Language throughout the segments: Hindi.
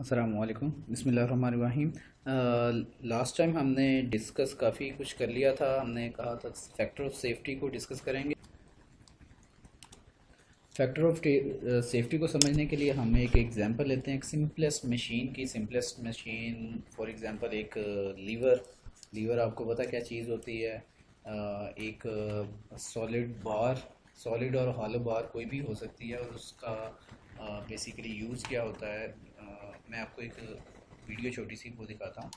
अस्सलामुअलैकुम बिस्मिल्लाहिर्रहमानिर्रहीम। लास्ट टाइम हमने डिस्कस काफ़ी कुछ कर लिया था। हमने कहा था फैक्टर ऑफ सेफ्टी को डिस्कस करेंगे। फैक्टर ऑफ सेफ्टी को समझने के लिए हम एक एग्जांपल लेते हैं, एक सिंपलेस्ट मशीन की। सिंपलेस्ट मशीन फॉर एग्जांपल एक लीवर। लीवर आपको पता क्या चीज़ होती है? एक सॉलिड बार, सॉलिड और हॉलो बार कोई भी हो सकती है, और उसका बेसिकली यूज़ क्या होता है। मैं आपको एक वीडियो छोटी सी वो दिखाता हूँ।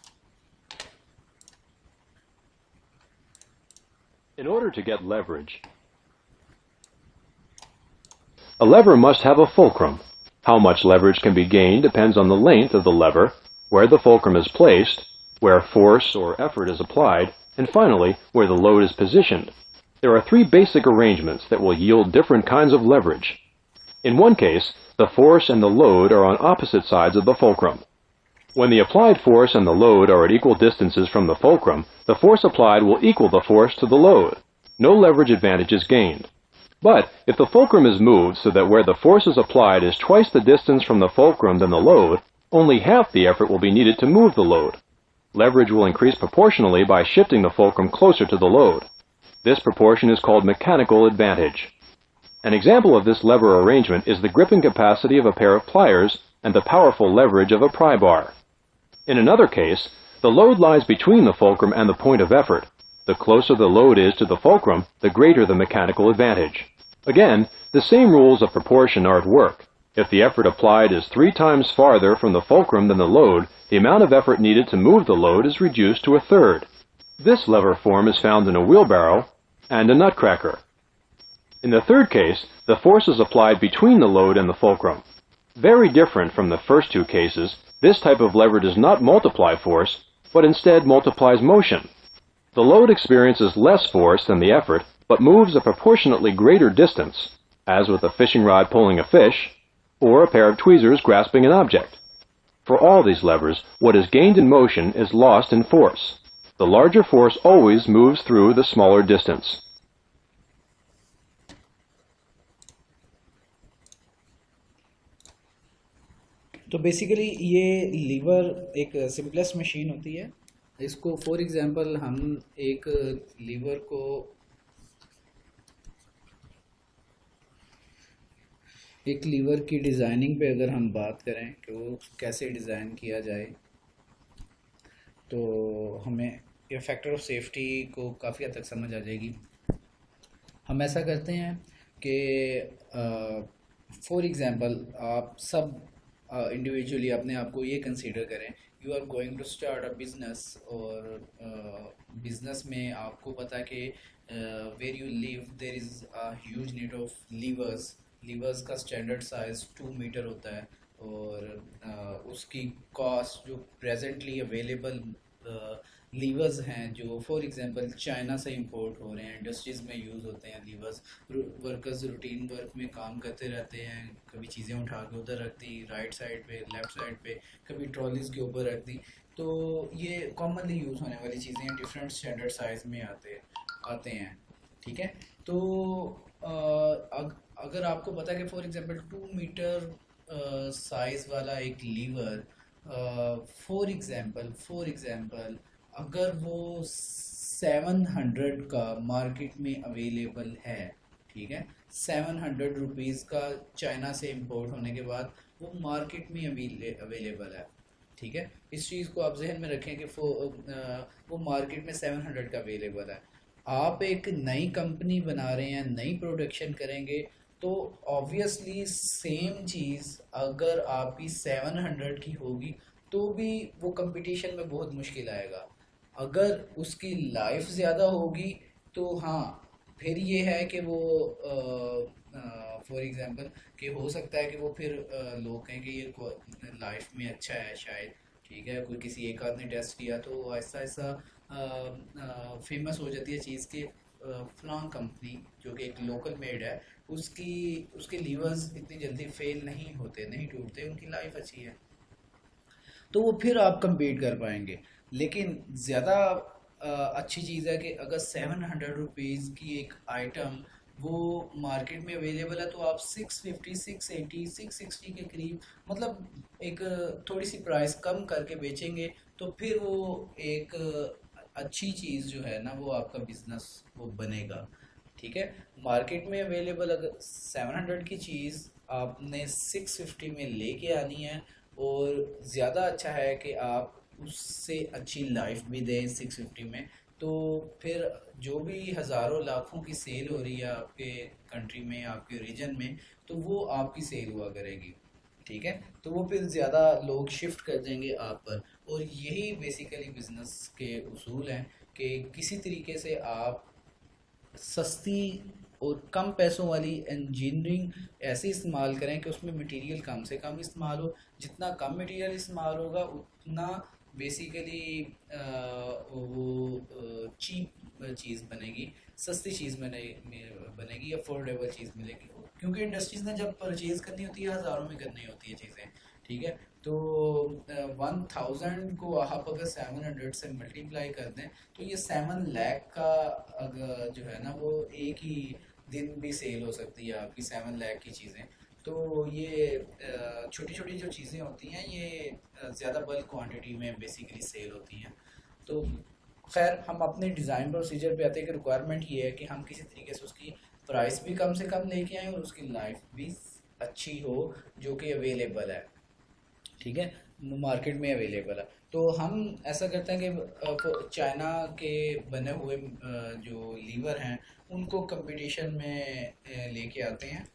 In order to get leverage, a lever must have a fulcrum. How much leverage can be gained depends on the length of the lever, where the fulcrum is placed, where force or effort is applied, and finally, where the load is positioned. There are three basic arrangements that will yield different kinds of leverage. In one case, the force and the load are on opposite sides of the fulcrum. When the applied force and the load are at equal distances from the fulcrum, the force applied will equal the force to the load. No leverage advantage is gained. But if the fulcrum is moved so that where the force is applied is twice the distance from the fulcrum than the load, only half the effort will be needed to move the load. Leverage will increase proportionally by shifting the fulcrum closer to the load. This proportion is called mechanical advantage. An example of this lever arrangement is the gripping capacity of a pair of pliers and the powerful leverage of a pry bar. In another case, the load lies between the fulcrum and the point of effort. The closer the load is to the fulcrum, the greater the mechanical advantage. Again, the same rules of proportion are at work. If the effort applied is 3 times farther from the fulcrum than the load, the amount of effort needed to move the load is reduced to a third. This lever form is found in a wheelbarrow and a nutcracker. In the third case, the force is applied between the load and the fulcrum. Very different from the first two cases, this type of lever does not multiply force, but instead multiplies motion. The load experiences less force than the effort, but moves a proportionately greater distance, as with a fishing rod pulling a fish, or a pair of tweezers grasping an object. For all these levers, what is gained in motion is lost in force. The larger force always moves through the smaller distance. तो बेसिकली ये लीवर एक सिंपलेस्ट मशीन होती है। इसको फॉर एग्जांपल हम एक लीवर को एक लीवर की डिज़ाइनिंग पे अगर हम बात करें कि वो कैसे डिज़ाइन किया जाए, तो हमें ये फैक्टर ऑफ सेफ्टी को काफ़ी हद तक समझ आ जाएगी। हम ऐसा करते हैं कि फॉर एग्ज़ाम्पल आप सब इंडिविजुअली अपने आप को ये कंसीडर करें, you are going to start a business, और बिज़नेस में आपको पता है कि where you live there is a huge need of levers. Levers का स्टैंडर्ड साइज़ 2 मीटर होता है, और उसकी कॉस्ट जो प्रेजेंटली अवेलेबल लीवर्स हैं, जो फॉर एग्जांपल चाइना से इंपोर्ट हो रहे हैं, इंडस्ट्रीज़ में यूज़ होते हैं लीवर्स। वर्कर्स रूटीन वर्क में काम करते रहते हैं, कभी चीज़ें उठा के उधर रख दी राइट साइड पे, लेफ़्ट साइड पे, कभी ट्रॉलीज़ के ऊपर रख दी। तो ये कॉमनली यूज़ होने वाली चीज़ें हैं, डिफरेंट स्टैंडर्ड साइज़ में आते हैं। ठीक है। तो अगर आपको पता है कि फॉर एग्जांपल 2 मीटर साइज़ वाला एक लीवर, फॉर एग्जांपल अगर वो 700 का मार्केट में अवेलेबल है, ठीक है, 700 रुपीज़ का चाइना से इंपोर्ट होने के बाद वो मार्केट में अवेलेबल है। ठीक है, इस चीज़ को आप जहन में रखें कि वो मार्केट में 700 का अवेलेबल है। आप एक नई कंपनी बना रहे हैं, नई प्रोडक्शन करेंगे, तो ऑब्वियसली सेम चीज़ अगर आपकी 700 की होगी तो भी वो कंपटीशन में बहुत मुश्किल आएगा। अगर उसकी लाइफ ज़्यादा होगी तो हाँ, फिर ये है कि वो फॉर एग्जांपल कि हो सकता है कि वो फिर लोग कहें कि ये लाइफ में अच्छा है शायद। ठीक है, कोई किसी एक आध ने टेस्ट किया तो ऐसा ऐसा फेमस हो जाती है चीज़ कि फलां कंपनी जो कि एक लोकल मेड है, उसकी उसके लीवर्स इतनी जल्दी फेल नहीं होते, नहीं टूटते, उनकी लाइफ अच्छी है, तो वो फिर आप compete कर पाएंगे। लेकिन ज़्यादा अच्छी चीज़ है कि अगर 700 रुपीज़ की एक आइटम वो मार्केट में अवेलेबल है, तो आप 650, 680, 660 के करीब, मतलब एक थोड़ी सी प्राइस कम करके बेचेंगे, तो फिर वो एक अच्छी चीज़ जो है ना, वो आपका बिजनेस वो बनेगा। ठीक है। मार्केट में अवेलेबल अगर 700 की चीज़ आपने 650 में लेके आनी है, और ज़्यादा अच्छा है कि आप उससे अच्छी लाइफ भी दें 650 में, तो फिर जो भी हज़ारों लाखों की सेल हो रही है आपके कंट्री में, आपके रीजन में, तो वो आपकी सेल हुआ करेगी। ठीक है। तो वो फिर ज़्यादा लोग शिफ्ट कर देंगे आप पर। और यही बेसिकली बिजनेस के उसूल हैं कि किसी तरीके से आप सस्ती और कम पैसों वाली इंजीनियरिंग ऐसे इस्तेमाल करें कि उसमें मटेरियल कम से कम इस्तेमाल हो। जितना कम मटेरियल इस्तेमाल होगा उतना बेसिकली वो चीप चीज़ बनेगी, सस्ती चीज़ बनेगी, अफोर्डेबल चीज़ मिलेगी, क्योंकि इंडस्ट्रीज़ ने जब परचेज़ करनी होती है हज़ारों में करनी होती है चीज़ें। ठीक है। तो 1000 को आप अगर 700 से मल्टीप्लाई कर दें, तो ये 7 लाख का अगर जो है ना, वो एक ही दिन भी सेल हो सकती है आपकी 7 लाख की चीज़ें। तो ये छोटी छोटी जो चीज़ें होती हैं, ये ज़्यादा बल्क क्वांटिटी में बेसिकली सेल होती हैं। तो खैर, हम अपने डिज़ाइन प्रोसीजर पे आते हैं कि रिक्वायरमेंट ये है कि हम किसी तरीके से उसकी प्राइस भी कम से कम लेके आएँ और उसकी लाइफ भी अच्छी हो, जो कि अवेलेबल है। ठीक है। मार्केट में अवेलेबल है। तो हम ऐसा करते हैं कि चाइना के बने हुए जो लीवर हैं, उनको कंपटीशन में लेके आते हैं।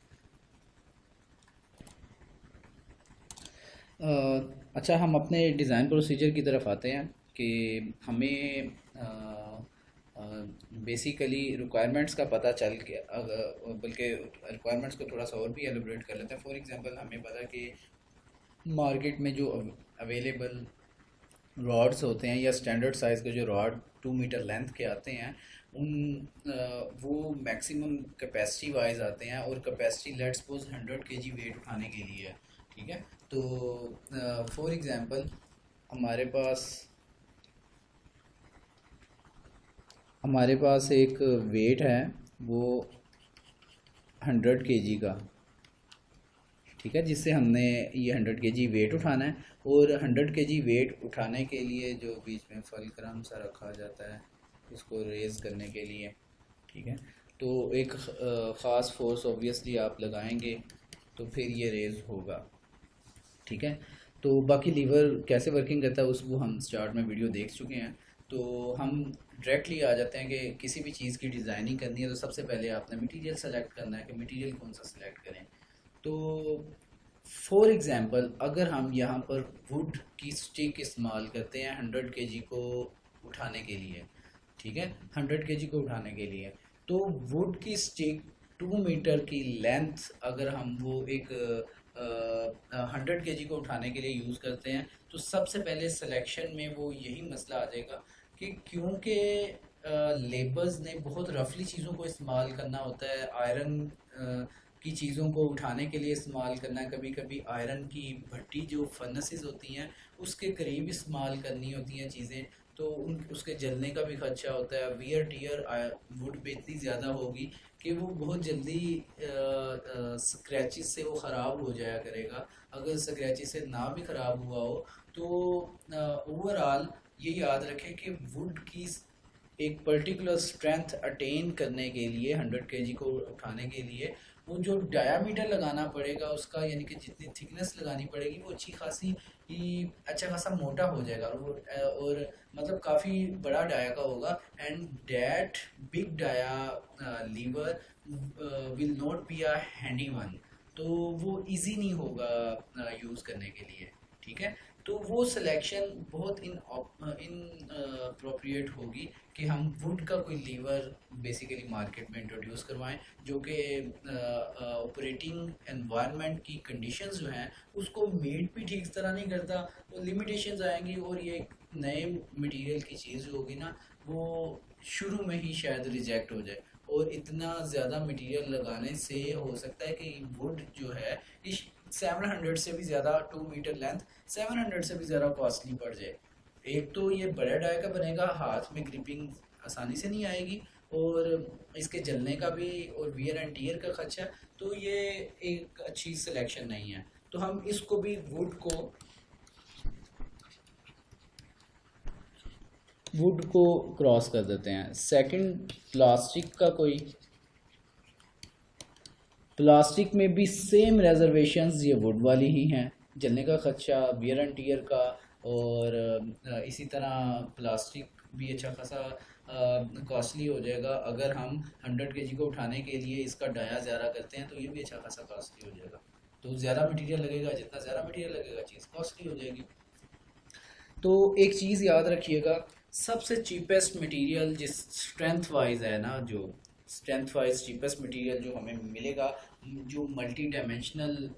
अच्छा, हम अपने डिज़ाइन प्रोसीजर की तरफ आते हैं कि हमें बेसिकली रिक्वायरमेंट्स का पता चल के, अगर बल्कि रिक्वायरमेंट्स को थोड़ा सा और भी एलिब्रेट कर लेते हैं। फॉर एग्जांपल, हमें पता है कि मार्केट में जो अवेलेबल रॉड्स होते हैं, या स्टैंडर्ड साइज़ के जो रॉड 2 मीटर लेंथ के आते हैं, वो मैक्सिमम कैपेसिटी वाइज आते हैं, और capacity let's suppose 100 kg weight उठाने के लिए है। ठीक है। तो फॉर एग्जांपल, हमारे पास हमारे पास एक वेट है, वो 100 kg का। ठीक है। जिससे हमने ये 100 kg वेट उठाना है, और 100 kg वेट उठाने के लिए जो बीच में फलक्रम सा रखा जाता है इसको रेज़ करने के लिए। ठीक है। तो एक ख़ास फोर्स ऑब्वियसली आप लगाएंगे, तो फिर ये रेज़ होगा। ठीक है। तो बाकी लीवर कैसे वर्किंग करता है उस वो हम स्टार्ट में वीडियो देख चुके हैं। तो हम डायरेक्टली आ जाते हैं कि किसी भी चीज़ की डिज़ाइनिंग करनी है, तो सबसे पहले आपने मटेरियल सेलेक्ट करना है कि मटेरियल कौन सा सेलेक्ट करें। तो फॉर एग्ज़ाम्पल, अगर हम यहाँ पर वुड की स्टिक इस्तेमाल करते हैं 100 kg को उठाने के लिए। ठीक है। 100 kg को उठाने के लिए, तो वुड की स्टिक 2 मीटर की लेंथ अगर हम वो एक 100 kg को उठाने के लिए यूज़ करते हैं, तो सबसे पहले सिलेक्शन में वो यही मसला आ जाएगा कि क्योंकि लेबर्स ने बहुत रफली चीज़ों को इस्तेमाल करना होता है, आयरन की चीज़ों को उठाने के लिए इस्तेमाल करना है, कभी कभी आयरन की भट्टी जो फर्नेसेस होती हैं उसके करीब इस्तेमाल करनी होती हैं चीज़ें, तो उन उसके जलने का भी खदशा होता है। वियर टियर वुड पे इतनी ज़्यादा होगी कि वो बहुत जल्दी स्क्रैचेस से वो ख़राब हो जाया करेगा। अगर स्क्रैचेस से ना भी ख़राब हुआ हो, तो ओवरऑल ये याद रखें कि वुड की एक पर्टिकुलर स्ट्रेंथ अटेन करने के लिए, 100 kg को उठाने के लिए, वो जो डायामीटर लगाना पड़ेगा उसका, यानी कि जितनी थिकनेस लगानी पड़ेगी, वो अच्छी खासी ही अच्छा खासा मोटा हो जाएगा, और मतलब काफ़ी बड़ा डाया का होगा। And that big dia lever will not be a handy one, तो वो इजी नहीं होगा यूज़ करने के लिए। ठीक है। तो वो सिलेक्शन बहुत इन अप्रोप्रिएट होगी कि हम वुड का कोई लीवर बेसिकली मार्केट में इंट्रोड्यूस करवाएं, जो कि ऑपरेटिंग एनवायरनमेंट की कंडीशंस जो हैं उसको मीट भी ठीक तरह नहीं करता, तो लिमिटेशंस आएंगी, और ये एक नए मटेरियल की चीज़ जो होगी ना, वो शुरू में ही शायद रिजेक्ट हो जाए। और इतना ज़्यादा मटेरियल लगाने से हो सकता है कि वुड जो है इस 700 से भी ज़्यादा, 2 मीटर लेंथ, 700 से भी ज़्यादा कॉस्टली पड़ जाए। एक तो ये बड़ा डाय का बनेगा, हाथ में ग्रिपिंग आसानी से नहीं आएगी, और इसके जलने का भी और वियर एंड टीयर का खर्चा, तो ये एक अच्छी सिलेक्शन नहीं है। तो हम इसको भी वुड को क्रॉस कर देते हैं। सेकंड, प्लास्टिक में भी सेम रिजर्वेशंस ये वुड वाली ही हैं, जलने का खर्चा, वियर एंड टीयर का, और इसी तरह प्लास्टिक भी अच्छा खासा कॉस्टली हो जाएगा। अगर हम 100 kg को उठाने के लिए इसका डाया ज़्यादा करते हैं तो ये भी अच्छा खासा कॉस्टली हो जाएगा। तो ज़्यादा मटेरियल लगेगा, जितना ज़्यादा मटेरियल लगेगा चीज़ कॉस्टली हो जाएगी। तो एक चीज़ याद रखिएगा, सबसे चीपेस्ट मटेरियल जिस स्ट्रेंथ वाइज है ना, जो स्ट्रेंथ वाइज चीपेस्ट मटेरियल जो हमें मिलेगा, जो मल्टी डायमेंशनल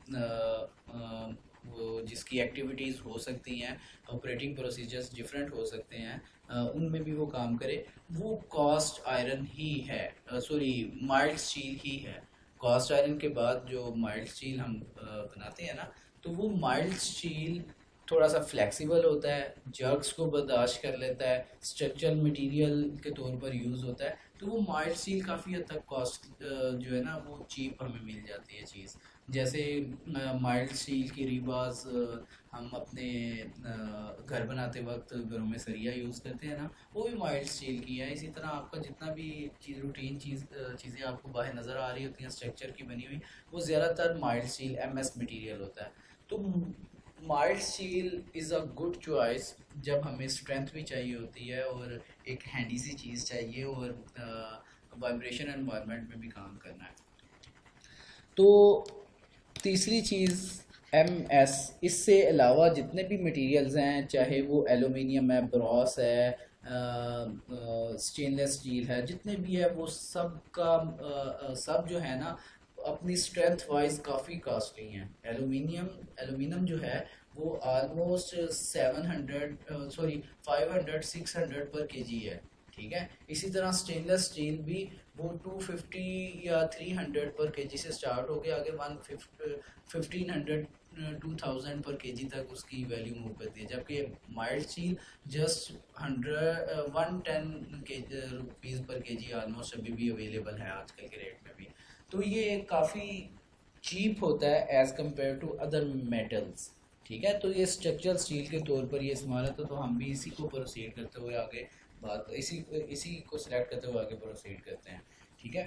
वो जिसकी एक्टिविटीज़ हो सकती हैं, ऑपरेटिंग प्रोसीजर्स डिफरेंट हो सकते हैं, उनमें भी वो काम करे, वो कास्ट आयरन ही है, सॉरी माइल्ड स्टील ही है। कास्ट आयरन के बाद जो माइल्ड स्टील हम बनाते हैं ना, तो वो माइल्ड स्टील थोड़ा सा फ्लेक्सिबल होता है, जर्क्स को बर्दाश्त कर लेता है, स्ट्रक्चरल मटेरियल के तौर पर यूज़ होता है। तो वो माइल्ड स्टील काफ़ी हद तक कॉस्ट जो है ना वो चीप हमें मिल जाती है चीज़। जैसे माइल्ड स्टील की रिबाज हम अपने घर बनाते वक्त घरों में सरिया यूज़ करते हैं ना, वो भी माइल्ड स्टील की है। इसी तरह आपका जितना भी रूटीन चीज़ें आपको बाहर नज़र आ रही होती हैं स्ट्रक्चर की बनी हुई, वो ज़्यादातर माइल्ड स्टील MS मटेरियल होता है। तो mild steel is a good choice जब हमें स्ट्रेंथ भी चाहिए होती है और एक हैंडी सी चीज़ चाहिए और वाइब्रेशन एनवायरनमेंट में भी काम करना है। तो तीसरी चीज़ MS, इससे अलावा जितने भी मटेरियल्स हैं, चाहे वो एलुमिनियम है, ब्रॉस है, स्टेनलेस स्टील है, जितने भी है वो सब का सब जो है ना अपनी स्ट्रेंथ वाइज काफ़ी कॉस्टली हैं। एलुमिनियम जो है वो ऑलमोस्ट 500-600 पर केजी है, ठीक है। इसी तरह स्टेनलेस स्टील भी वो 250 या 300 पर केजी से स्टार्ट हो के आगे 1500 2000 पर केजी तक उसकी वैल्यू मूव करती है, जबकि माइल्ड स्टील जस्ट 110 रुपीज़ पर केजी ऑलमोस्ट अभी भी अवेलेबल है आजकल के रेट में भी। तो ये काफ़ी चीप होता है as compared to other metals, ठीक है। तो ये स्ट्रक्चरल स्टील के तौर पर ये इस्तेमाल होता है। तो हम भी इसी को प्रोसीड करते हुए आगे इसी को सिलेक्ट करते हुए आगे प्रोसीड करते हैं, ठीक है।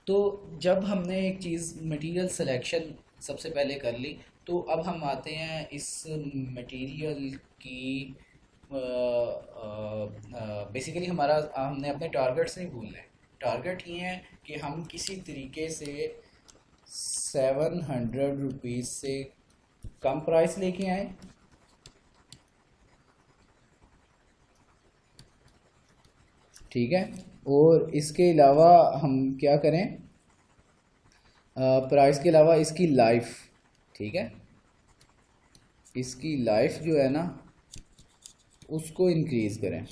तो जब हमने एक चीज़ मटेरियल सिलेक्शन सबसे पहले कर ली, तो अब हम आते हैं इस मटेरियल की बेसिकली हमने अपने टारगेट्स नहीं भूलने। टारगेट ये है कि हम किसी तरीके से 700 रुपीज़ से कम प्राइस लेके आए, ठीक है। और इसके अलावा हम क्या करें, प्राइस के अलावा इसकी लाइफ, ठीक है, इसकी लाइफ जो है ना उसको इंक्रीज़ करें,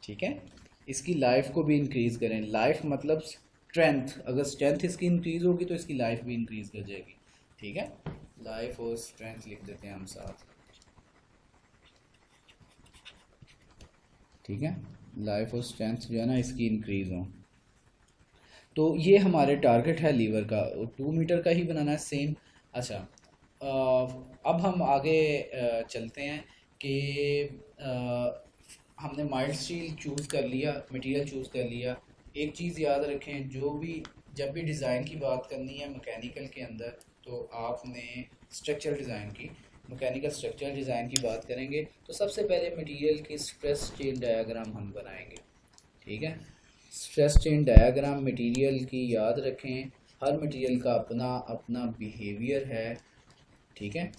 ठीक है। इसकी लाइफ को भी इंक्रीज़ करें। लाइफ मतलब स्ट्रेंथ, अगर स्ट्रेंथ इसकी इंक्रीज़ होगी तो इसकी लाइफ भी इंक्रीज़ कर जाएगी, ठीक है। लाइफ और स्ट्रेंथ लिख देते हैं हम साथ, ठीक है। लाइफ और स्ट्रेंथ जो है ना इसकी इंक्रीज़ हो। तो ये हमारे टारगेट है लीवर का, 2 मीटर का ही बनाना है सेम। अच्छा, अब हम आगे चलते हैं कि हमने माइल्ड स्टील चूज़ कर लिया, मटेरियल चूज़ कर लिया। एक चीज़ याद रखें, जब भी डिज़ाइन की बात करनी है मैकेनिकल के अंदर, तो आपने स्ट्रक्चरल डिज़ाइन की, मैकेनिकल स्ट्रक्चरल डिज़ाइन की बात करेंगे तो सबसे पहले मटेरियल की स्ट्रेस स्ट्रेन डायग्राम हम बनाएंगे, ठीक है। स्ट्रेस स्ट्रेन डायग्राम मटेरियल की याद रखें, हर मटेरियल का अपना अपना बिहेवियर है, ठीक है।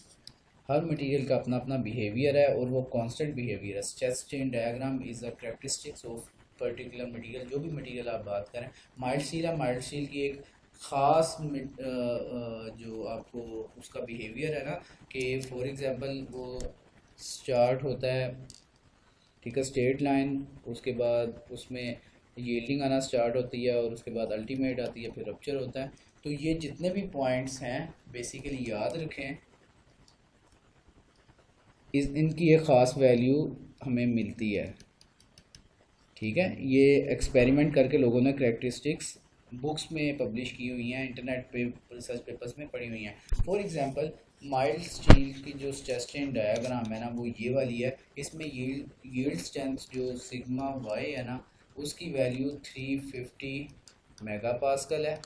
हर मटेरियल का अपना अपना बिहेवियर है और वो कांस्टेंट बिहेवियर है। Stress strain diagram is a characteristics of particular material. जो भी मटेरियल आप बात करें, माइल्ड स्टील है, माइल्ड स्टील की एक ख़ास जो आपको उसका बिहेवियर है ना, कि फॉर एग्जांपल वो स्टार्ट होता है, ठीक है, स्ट्रेट लाइन, उसके बाद उसमें यील्डिंग आना स्टार्ट होती है और उसके बाद अल्टीमेट आती है, फिर रप्चर होता है। तो ये जितने भी पॉइंट्स हैं बेसिकली याद रखें, इनकी एक ख़ास वैल्यू हमें मिलती है, ठीक है, ये एक्सपेरिमेंट करके लोगों ने करेक्टरिस्टिक्स बुक्स में पब्लिश की हुई हैं, इंटरनेट पे रिसर्च पेपर्स में पढ़ी हुई हैं। फॉर एग्जांपल माइल्ड स्टील की जो स्ट्रेस स्ट्रेन डायग्राम है ना वो ये वाली है। इसमें यील्ड स्ट्रेंथ जो सिग्मा वाई है ना उसकी वैल्यू 350 मेगा पास्कल है,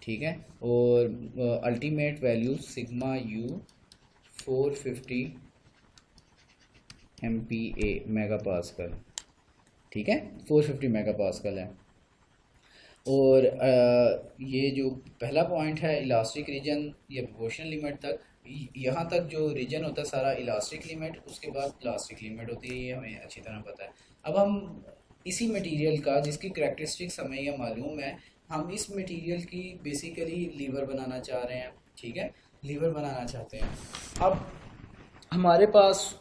ठीक है, और ultimate value sigma you 450 MPa mega pascal, ठीक है, 450 मेगा पास्कल है। और ये जो पहला पॉइंट है इलास्टिक रीजन या प्रोपोर्शनल लिमिट तक, यहाँ तक जो रीजन होता है सारा इलास्टिक लिमिट, उसके बाद प्लास्टिक लिमिट होती है, ये हमें अच्छी तरह पता है। अब हम इसी मटेरियल का जिसकी करैक्टरिस्टिक्स हमें यह मालूम है, हम इस मटेरियल की बेसिकली लीवर बनाना चाह रहे हैं, ठीक है, लीवर बनाना चाहते हैं। अब हमारे पास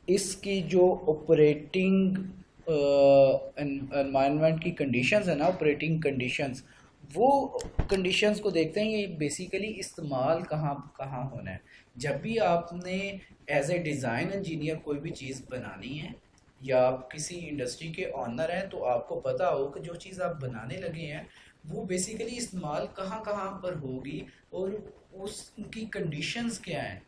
इसकी जो ऑपरेटिंग एनवायरनमेंट की कंडीशंस है ना, ऑपरेटिंग कंडीशंस, वो कंडीशंस को देखते हैं ये बेसिकली इस्तेमाल कहाँ कहाँ होना है। जब भी आपने एज ए डिज़ाइन इंजीनियर कोई भी चीज़ बनानी है या आप किसी इंडस्ट्री के ऑनर हैं तो आपको पता हो कि जो चीज़ आप बनाने लगे हैं वो बेसिकली इस्तेमाल कहाँ कहाँ पर होगी और उसकी कंडीशंस क्या हैं।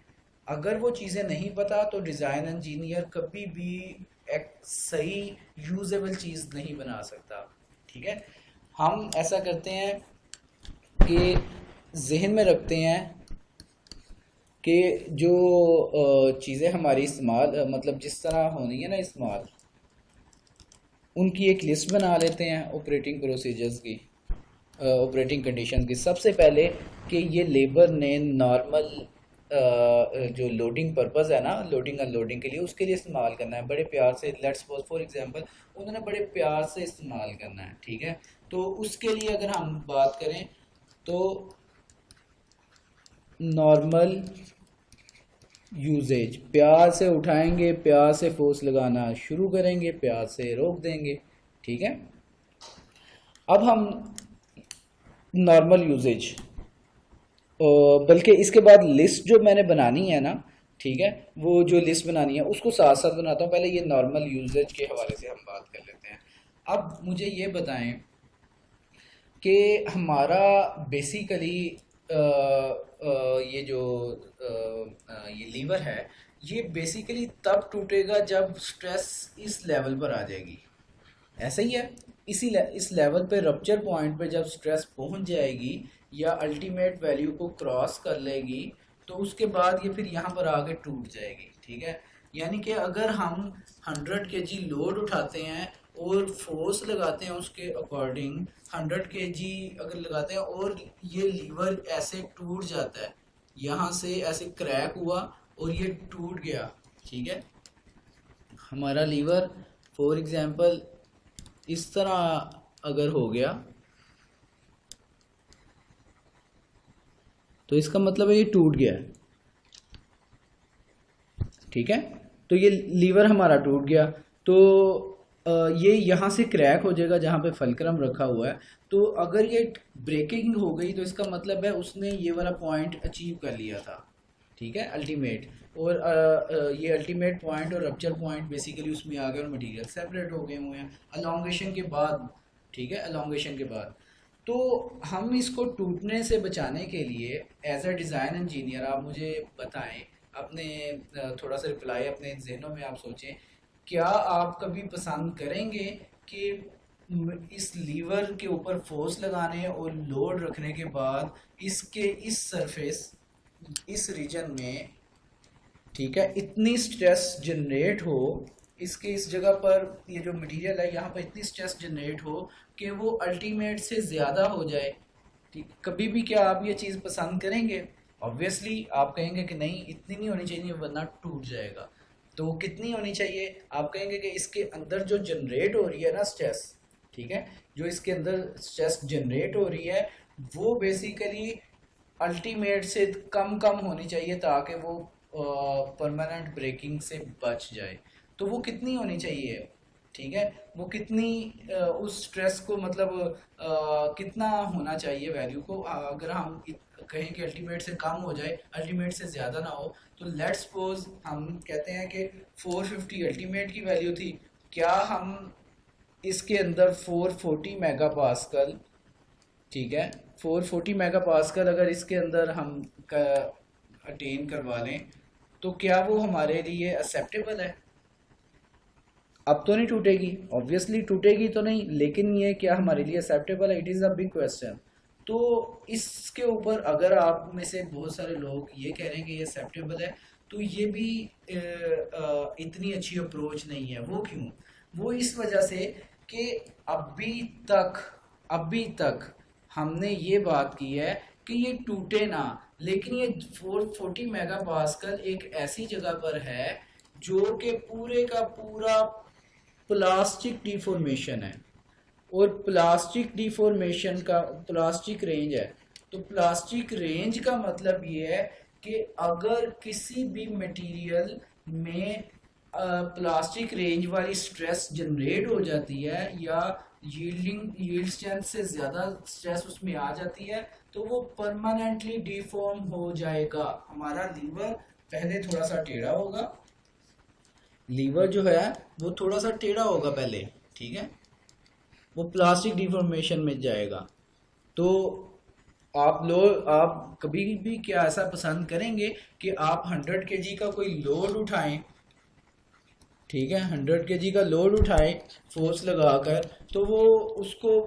अगर वो चीज़ें नहीं पता तो डिज़ाइन इंजीनियर कभी भी एक सही यूजेबल चीज़ नहीं बना सकता, ठीक है। हम ऐसा करते हैं कि जहन में रखते हैं कि जो चीज़ें हमारी इस्तेमाल मतलब जिस तरह होनी है ना इस्तेमाल, उनकी एक लिस्ट बना लेते हैं ऑपरेटिंग प्रोसीजर्स की, ऑपरेटिंग कंडीशन की। सबसे पहले कि ये लेबर ने नॉर्मल जो लोडिंग पर्पस है ना, लोडिंग अनलोडिंग के लिए, उसके लिए इस्तेमाल करना है बड़े प्यार से। लेट्स सपोज फॉर एग्जांपल उन्होंने बड़े प्यार से इस्तेमाल करना है, ठीक है। तो उसके लिए अगर हम बात करें तो नॉर्मल यूजेज, प्यार से उठाएंगे, प्यार से फोर्स लगाना शुरू करेंगे, प्यार से रोक देंगे, ठीक है। अब हम नॉर्मल यूजेज, बल्कि इसके बाद लिस्ट जो मैंने बनानी है ना, ठीक है, वो जो लिस्ट बनानी है उसको साथ साथ बनाता हूँ। पहले ये नॉर्मल यूजेज के हवाले से हम बात कर लेते हैं। अब मुझे ये बताएं कि हमारा बेसिकली ये जो ये लीवर है ये बेसिकली तब टूटेगा जब स्ट्रेस इस लेवल पर आ जाएगी, ऐसा ही है। इस लेवल पे रप्चर पॉइंट पे जब स्ट्रेस पहुंच जाएगी या अल्टीमेट वैल्यू को क्रॉस कर लेगी तो उसके बाद ये फिर यहाँ पर आके टूट जाएगी, ठीक है। यानी कि अगर हम 100 kg लोड उठाते हैं और फोर्स लगाते हैं उसके अकॉर्डिंग 100 kg अगर लगाते हैं और ये लीवर ऐसे टूट जाता है, यहाँ से ऐसे क्रैक हुआ और ये टूट गया, ठीक है, हमारा लीवर फॉर एग्जांपल इस तरह अगर हो गया तो इसका मतलब है ये टूट गया है, ठीक है। तो ये लीवर हमारा टूट गया तो ये यहाँ से क्रैक हो जाएगा जहाँ पे फलक्रम रखा हुआ है। तो अगर ये ब्रेकिंग हो गई तो इसका मतलब है उसने ये वाला पॉइंट अचीव कर लिया था, ठीक है, अल्टीमेट। और ये अल्टीमेट पॉइंट और रप्चर पॉइंट बेसिकली उसमें आ गए और मटेरियल सेपरेट हो गए हुए हैं अलोंगेशन के बाद, ठीक है, अलोंगेशन के बाद। तो हम इसको टूटने से बचाने के लिए एज अ डिज़ाइन इंजीनियर आप मुझे बताएं, अपने थोड़ा सा रिप्लाई अपने जहनों में आप सोचें, क्या आप कभी पसंद करेंगे कि इस लीवर के ऊपर फोर्स लगाने और लोड रखने के बाद इसके इस सरफेस इस रीजन में, ठीक है, इतनी स्ट्रेस जनरेट हो, इसके इस जगह पर ये जो मटेरियल है यहाँ पर इतनी स्ट्रेस जनरेट हो कि वो अल्टीमेट से ज़्यादा हो जाए, ठीक। कभी भी क्या आप ये चीज़ पसंद करेंगे? ऑब्वियसली आप कहेंगे कि नहीं इतनी नहीं होनी चाहिए वरना टूट जाएगा। तो कितनी होनी चाहिए? आप कहेंगे कि इसके अंदर जो जनरेट हो रही है ना स्ट्रेस, ठीक है, जो इसके अंदर स्ट्रेस जनरेट हो रही है वो बेसिकली अल्टीमेट से कम कम होनी चाहिए ताकि वो परमानेंट ब्रेकिंग से बच जाए। तो वो कितनी होनी चाहिए, ठीक है, वो कितनी उस स्ट्रेस को मतलब कितना होना चाहिए वैल्यू को, अगर हम कहें कि अल्टीमेट से कम हो जाए अल्टीमेट से ज़्यादा ना हो, तो लेट्स सपोज हम कहते हैं कि 450 अल्टीमेट की वैल्यू थी, क्या हम इसके अंदर 440 मेगा पास्कल, ठीक है, 440 मेगा पास्कल अगर इसके अंदर हम अटेन करवा लें तो क्या वो हमारे लिए एक्सेप्टेबल है? अब तो नहीं टूटेगी, ऑब्वियसली टूटेगी तो नहीं, लेकिन ये क्या हमारे लिए एक्सेप्टेबल है? It is a big question. तो इसके ऊपर अगर आप में से बहुत सारे लोग ये कह रहे हैं कि ये एक्सेप्टेबल है, तो ये भी इतनी अच्छी अप्रोच नहीं है। वो क्यों? वो इस वजह से कि तक अभी तक हमने ये बात की है कि ये टूटे ना, लेकिन ये 440 मेगा पास्कल एक ऐसी जगह पर है जो कि पूरे का पूरा प्लास्टिक डिफॉर्मेशन है, और प्लास्टिक डिफॉर्मेशन का प्लास्टिक रेंज है। तो प्लास्टिक रेंज का मतलब ये है कि अगर किसी भी मटेरियल में प्लास्टिक रेंज वाली स्ट्रेस जनरेट हो जाती है या यील्ड स्ट्रेंथ से ज़्यादा स्ट्रेस उसमें आ जाती है, तो वो परमानेंटली डिफॉर्म हो जाएगा। हमारा लीवर पहले थोड़ा सा टेढ़ा होगा, लीवर जो है वो थोड़ा सा टेढ़ा होगा पहले, ठीक है, वो प्लास्टिक डिफॉर्मेशन में जाएगा। तो आप कभी भी क्या ऐसा पसंद करेंगे कि आप 100 kg का कोई लोड उठाएं, ठीक है, 100 kg का लोड उठाएं फोर्स लगाकर, तो वो उसको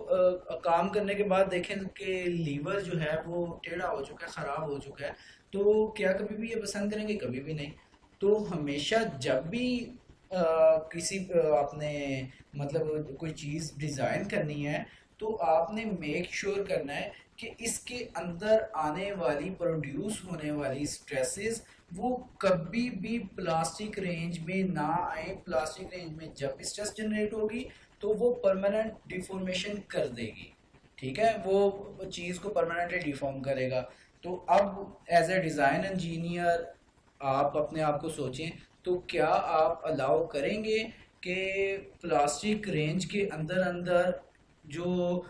काम करने के बाद देखें कि लीवर जो है वो टेढ़ा हो चुका है, ख़राब हो चुका है, तो क्या कभी भी ये पसंद करेंगे? कभी भी नहीं। तो हमेशा जब भी आपने मतलब कोई चीज़ डिज़ाइन करनी है, तो आपने मेक श्योर करना है कि इसके अंदर आने वाली प्रोड्यूस होने वाली स्ट्रेसेस वो कभी भी प्लास्टिक रेंज में ना आए। प्लास्टिक रेंज में जब स्ट्रेस जनरेट होगी तो वो परमानेंट डिफॉर्मेशन कर देगी, ठीक है, वो चीज़ को परमानेंटली डिफॉर्म करेगा। तो अब एज ए डिज़ाइन इंजीनियर आप अपने आप को सोचें, तो क्या आप अलाउ करेंगे कि प्लास्टिक रेंज के अंदर अंदर जो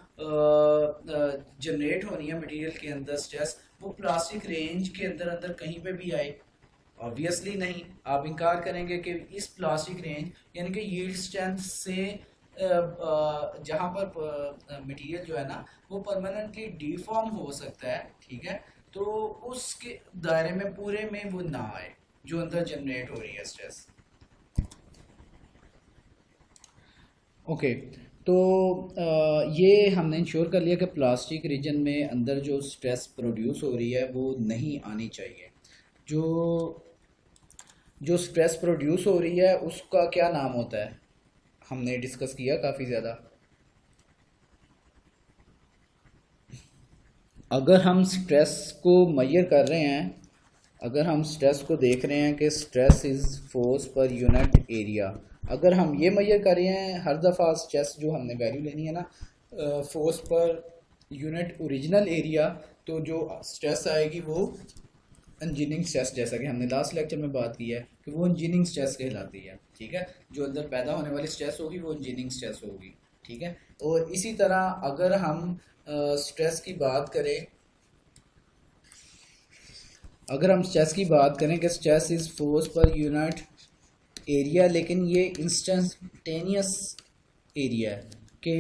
जनरेट होनी है मटेरियल के अंदर स्ट्रेस, वो प्लास्टिक रेंज के अंदर अंदर कहीं पे भी आए? ऑब्वियसली नहीं। आप इनकार करेंगे कि इस प्लास्टिक रेंज यानी कि यील्ड स्ट्रेंथ से जहाँ पर मटेरियल जो है ना वो परमानेंटली डिफॉर्म हो सकता है, ठीक है, तो उसके दायरे में पूरे में वो ना आए जो अंदर जनरेट हो रही है स्ट्रेस। ओके, तो ये हमने इंश्योर कर लिया कि प्लास्टिक रीजन में अंदर जो स्ट्रेस प्रोड्यूस हो रही है वो नहीं आनी चाहिए। जो जो स्ट्रेस प्रोड्यूस हो रही है उसका क्या नाम होता है? हमने डिस्कस किया काफ़ी ज़्यादा। अगर हम स्ट्रेस को मेजर कर रहे हैं, अगर हम स्ट्रेस को देख रहे हैं कि stress is force per unit area, अगर हम ये मेजर कर रहे हैं हर दफ़ा स्ट्रेस जो हमने वैल्यू लेनी है ना force per unit original area, तो जो स्ट्रेस आएगी वो इंजीनियरिंग स्ट्रेस, जैसा कि हमने लास्ट लेक्चर में बात की है कि वो इंजीनियरिंग स्ट्रेस कहलाती है, ठीक है, जो अंदर पैदा होने वाली स्ट्रेस होगी वो इंजीनियरिंग स्ट्रेस होगी, ठीक है। और इसी तरह अगर हम स्ट्रेस की बात करें, अगर हम स्ट्रेस की बात करें कि stress is force per unit area, लेकिन ये इंस्टेंटेनियस एरिया है कि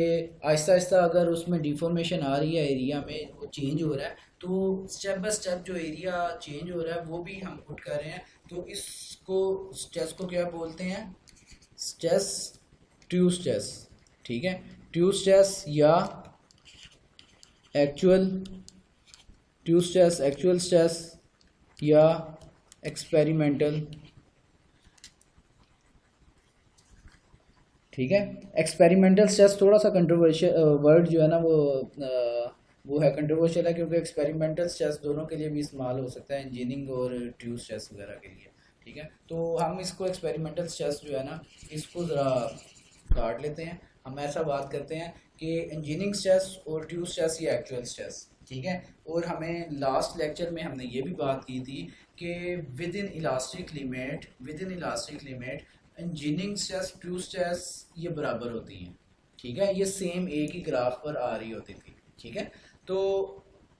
आहिस्ता आहिस्ता अगर उसमें डिफॉर्मेशन आ रही है, एरिया में वो चेंज हो रहा है, तो स्टेप बाय स्टेप जो एरिया चेंज हो रहा है वो भी हम पुट कर रहे हैं। तो इसको स्ट्रेस को क्या बोलते हैं? स्ट्रेस, ट्रू स्ट्रेस, ठीक है, ट्रू स्ट्रेस या actual true stress, actual stress या एक्सपेरिमेंटल, ठीक है। एक्सपेरिमेंटल स्ट्रेस थोड़ा सा कंट्रोवर्शियल वर्ड जो है ना वो है, कंट्रोवर्शियल है, क्योंकि एक्सपेरिमेंटल स्ट्रेस दोनों के लिए भी इस्तेमाल हो सकता है, इंजीनियरिंग और ट्रू स्ट्रेस वगैरह के लिए, ठीक है। तो हम इसको एक्सपेरिमेंटल स्ट्रेस जो है ना इसको ज़रा काट लेते हैं। हम ऐसा बात करते हैं कि इंजीनियरिंग स्ट्रेस और ट्रू स्ट्रेस या एक्चुअल स्ट्रेस, ठीक है। और हमें लास्ट लेक्चर में हमने ये भी बात की थी कि with in elastic limit engineering stress, true stress ये बराबर होती हैं, ठीक है, ये सेम एक ही ग्राफ पर आ रही होती थी, ठीक है। तो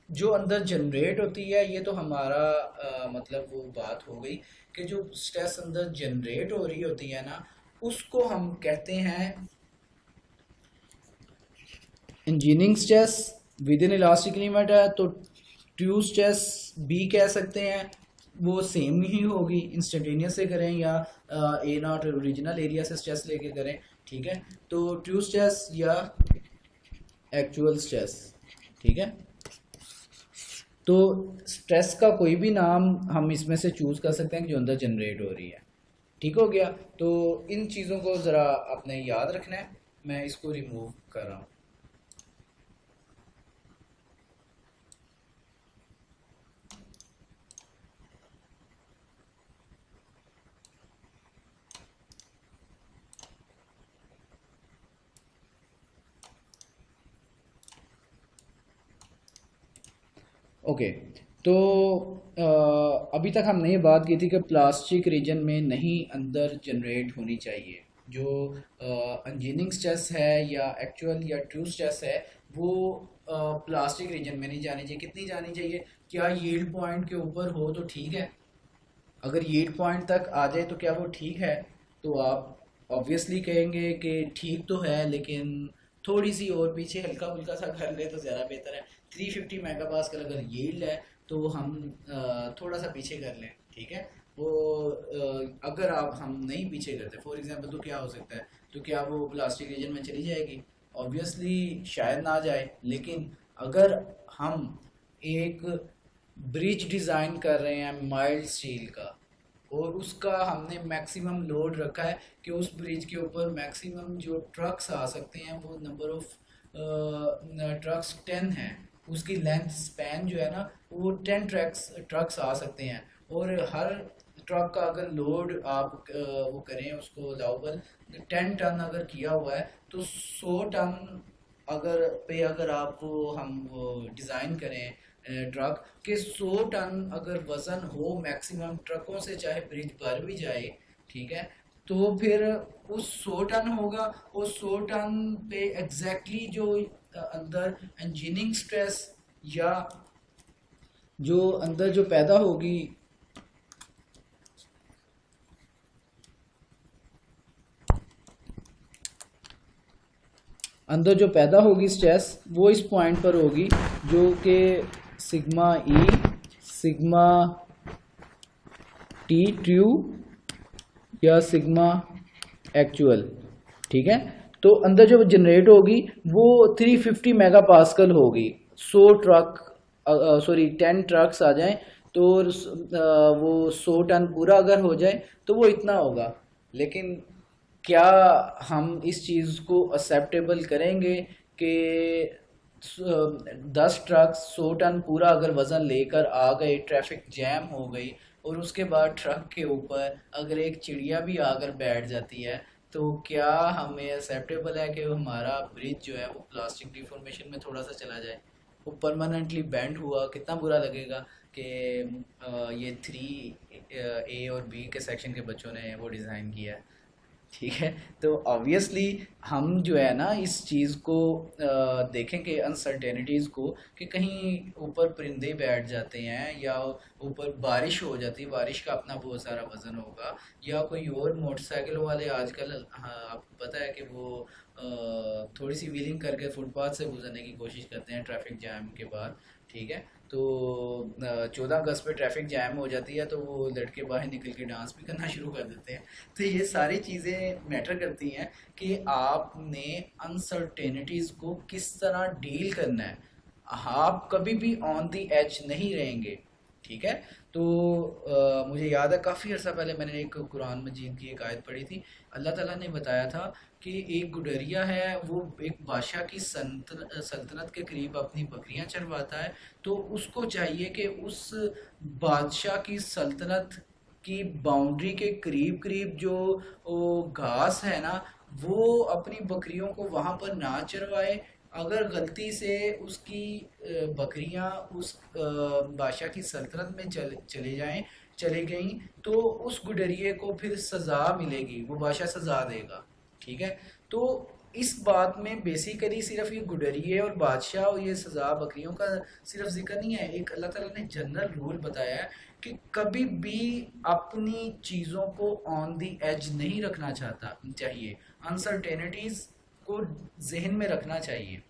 जो अंदर जनरेट होती है ये तो हमारा मतलब वो बात हो गई कि जो स्ट्रेस अंदर जनरेट हो रही होती है ना उसको हम कहते हैं engineering stress with in elastic limit है, तो ट्रू स्ट्रेस बी कह सकते हैं, वो सेम ही होगी, इंस्टेंटेनियस से करें या ए नॉट ओरिजिनल एरिया से स्ट्रेस लेके करें, ठीक है। तो ट्रू स्ट्रेस या एक्चुअल स्ट्रेस, ठीक है। तो स्ट्रेस का कोई भी नाम हम इसमें से चूज़ कर सकते हैं कि जो अंदर जनरेट हो रही है, ठीक हो गया। तो इन चीज़ों को ज़रा आपने याद रखना है, मैं इसको रिमूव कर रहा हूँ। ओके, तो अभी तक हमने ये बात की थी कि प्लास्टिक रीजन में नहीं अंदर जनरेट होनी चाहिए। जो इंजीनियरिंग स्ट्रेस है या एक्चुअल या ट्रू स्ट्रेस है वो प्लास्टिक रीजन में नहीं जानी चाहिए। कितनी जानी चाहिए? क्या यील्ड पॉइंट के ऊपर हो तो ठीक है, अगर यील्ड पॉइंट तक आ जाए तो क्या वो ठीक है? तो आप ऑब्वियसली कहेंगे कि ठीक तो है, लेकिन थोड़ी सी और पीछे हल्का फुल्का सा कर ले तो ज़्यादा बेहतर है। 350 मेगा पास्कल अगर यील्ड है तो हम थोड़ा सा पीछे कर लें, ठीक है। वो अगर आप हम नहीं पीछे करते फॉर एग्जांपल, तो क्या हो सकता है? तो क्या वो प्लास्टिक रीजन में चली जाएगी? ऑब्वियसली शायद ना जाए, लेकिन अगर हम एक ब्रिज डिज़ाइन कर रहे हैं माइल्ड स्टील का, और उसका हमने मैक्सिमम लोड रखा है कि उस ब्रिज के ऊपर मैक्सिमम जो ट्रक्स आ सकते हैं वो नंबर ऑफ ट्रक्स 10 हैं, उसकी लेंथ स्पैन जो है ना वो 10 ट्रक्स आ सकते हैं, और हर ट्रक का अगर लोड आप वो करें उसको अलाउबल 10 टन अगर किया हुआ है, तो 100 टन अगर आप वो हम वो डिज़ाइन करें ट्रक के 100 टन अगर वज़न हो मैक्सिमम ट्रकों से, चाहे ब्रिज भर भी जाए, ठीक है, तो फिर उस 100 टन होगा, और 100 टन पे एग्जैक्टली जो अंदर इंजीनियरिंग स्ट्रेस या जो अंदर जो पैदा होगी, अंदर जो पैदा होगी स्ट्रेस, वो इस पॉइंट पर होगी जो कि सिग्मा ई सिग्मा टी ट्रू या सिग्मा एक्चुअल, ठीक है। तो अंदर जो जनरेट होगी वो 350 मेगा पास्कल होगी। 100 ट्रक सॉरी 10 ट्रक्स आ जाएं तो वो 100 टन पूरा अगर हो जाए तो वो इतना होगा। लेकिन क्या हम इस चीज़ को एक्सेप्टेबल करेंगे कि 10 ट्रक 100 टन पूरा अगर वज़न लेकर आ गए, ट्रैफिक जैम हो गई, और उसके बाद ट्रक के ऊपर अगर एक चिड़िया भी आकर बैठ जाती है, तो क्या हमें एक्सेप्टेबल है कि हमारा ब्रिज जो है वो प्लास्टिक डिफॉर्मेशन में थोड़ा सा चला जाए, वो परमानेंटली बेंड हुआ? कितना बुरा लगेगा कि ये 3 ए और बी के सेक्शन के बच्चों ने वो डिज़ाइन किया है, ठीक है। तो ऑब्वियसली हम जो है ना इस चीज़ को देखेंगे अनसर्टेनिटीज़ को, कि कहीं ऊपर परिंदे बैठ जाते हैं या ऊपर बारिश हो जाती है, बारिश का अपना बहुत सारा वज़न होगा, या कोई और मोटरसाइकिल वाले आजकल, हाँ, आपको पता है कि वो थोड़ी सी व्हीलिंग करके फुटपाथ से गुजरने की कोशिश करते हैं ट्रैफिक जैम के बाद, ठीक है। तो 14 अगस्त पे ट्रैफिक जैम हो जाती है तो वो लड़के बाहर निकल के डांस भी करना शुरू कर देते हैं। तो ये सारी चीज़ें मैटर करती हैं कि आपने अनसर्टेनिटीज़ को किस तरह डील करना है। आप कभी भी ऑन दी एज नहीं रहेंगे, ठीक है। तो मुझे याद है काफ़ी अर्सा पहले मैंने एक कुरान मजीद की एक आयत पढ़ी थी। अल्लाह ताला ने बताया था कि एक गुडरिया है, वो एक बादशाह की सल्तनत के करीब अपनी बकरियां चरवाता है, तो उसको चाहिए कि उस बादशाह की सल्तनत की बाउंड्री के करीब करीब जो वो घास है ना, वो अपनी बकरियों को वहाँ पर ना चरवाए। अगर गलती से उसकी बकरियां उस बादशाह की सल्तनत में चले जाएं, चले गई, तो उस गुडरिये को फिर सज़ा मिलेगी, वो बादशाह सज़ा देगा, ठीक है। तो इस बात में बेसिकली सिर्फ ये गुडरिये और बादशाह और ये सज़ा बकरियों का सिर्फ जिक्र नहीं है, एक अल्लाह ताला ने जनरल रूल बताया है कि कभी भी अपनी चीज़ों को ऑन दी एज नहीं रखना चाहिए, अनसर्टेनिटीज़ को जहन में रखना चाहिए।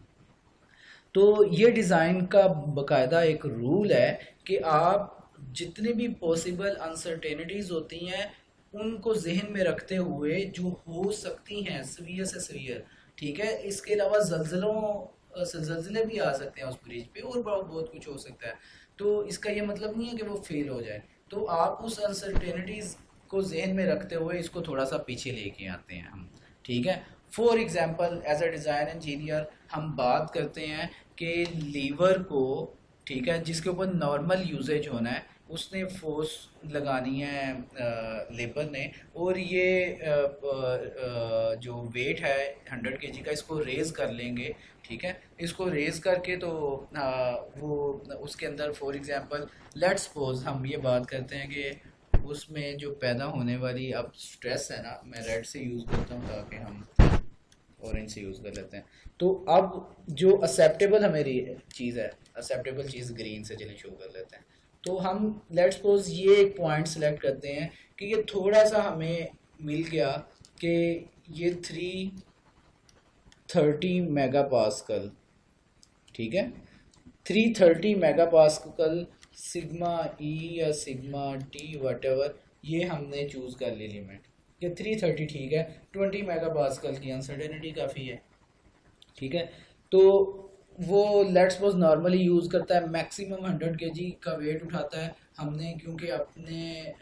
तो ये डिज़ाइन का बकायदा एक रूल है कि आप जितनी भी पॉसिबल अनसर्टेनिटीज़ होती हैं उनको जहन में रखते हुए जो हो सकती हैं सवियर से सवियर, ठीक है, इसके अलावा जल्जले भी आ सकते हैं उस ब्रिज पे और बहुत बहुत कुछ हो सकता है। तो इसका ये मतलब नहीं है कि वो फेल हो जाए, तो आप उस अनसर्टेनिटीज़ को जहन में रखते हुए इसको थोड़ा सा पीछे लेके आते हैं हम, ठीक है। For example as a design engineer हम बात करते हैं कि लीवर को, ठीक है, जिसके ऊपर नॉर्मल यूजेज होना है उसने फोर्स लगानी है लेबर ने, और ये जो वेट है 100 kg का इसको रेज कर लेंगे, ठीक है। इसको रेज करके तो वो उसके अंदर फॉर एग्जांपल लेट्स सपोज हम ये बात करते हैं कि उसमें जो पैदा होने वाली अब स्ट्रेस है ना, मैं रेड से यूज़ करता हूँ ताकि हम ऑरेंज से यूज़ कर लेते हैं। तो अब जो एक्सेप्टेबल हमारी चीज़ है, एक्सेप्टेबल चीज़ ग्रीन से चलिए शुरू कर लेते हैं। तो हम लेट्स सपोज ये एक पॉइंट सेलेक्ट करते हैं कि ये थोड़ा सा हमें मिल गया कि ये 330 मेगा पास्कल, ठीक है, 330 मेगा पास्कल सिग्मा ई या सिग्मा टी वटेवर, ये हमने चूज़ कर ली लिमिट कि 330 ठीक है, 20 मेगा पास्कल की अनसर्टेनिटी काफ़ी है, ठीक है। तो वो लेट्स सपोज नॉर्मली यूज़ करता है मैक्सिमम 100 kg का वेट उठाता है। हमने क्योंकि अपने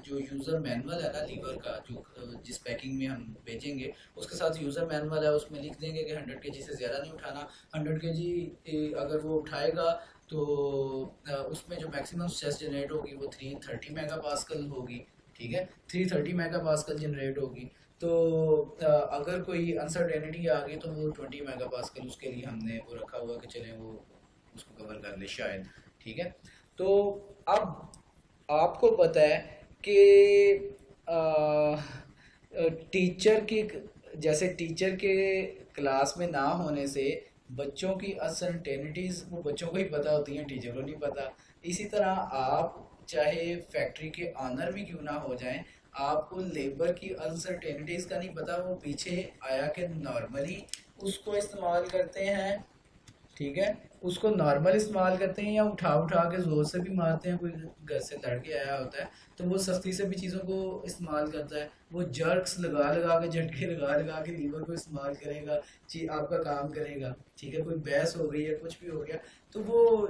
जो यूज़र मैनुअल है ना लीवर का, जो जिस पैकिंग में हम भेजेंगे उसके साथ यूज़र मैनुअल है, उसमें लिख देंगे कि 100 kg से ज़्यादा नहीं उठाना। 100 kg अगर वो उठाएगा तो उसमें जो मैक्सिमम स्ट्रेस जनरेट होगी वो 330 मेगा पास्कल होगी, ठीक है, 330 मेगा पास्कल जनरेट होगी। तो अगर कोई अनसर्टेनिटी आ गई तो वो 20 मेगा पास्कल उसके लिए हमने वो रखा हुआ कि चलें वो उसको कवर कर ले शायद, ठीक है। तो अब आपको पता है कि टीचर की, जैसे टीचर के क्लास में ना होने से बच्चों की अनसर्टेनिटीज़ वो बच्चों को ही पता होती हैं, टीचर को नहीं पता। इसी तरह आप चाहे फैक्ट्री के ऑनर भी क्यों ना हो जाएं, आपको लेबर की अनसर्टेनिटीज़ का नहीं पता, वो पीछे आया कि नॉर्मली उसको इस्तेमाल करते हैं, ठीक है, उसको नॉर्मल इस्तेमाल करते हैं या उठा उठा के ज़ोर से भी मारते हैं, कोई घर से लड़के आया होता है तो वो सख्ती से भी चीज़ों को इस्तेमाल करता है, वो जर्क्स लगा लगा के झटके लगा लगा के लीवर को इस्तेमाल करेगा, आपका काम करेगा, ठीक है। कोई बहस हो गई है, कुछ भी हो गया, तो वो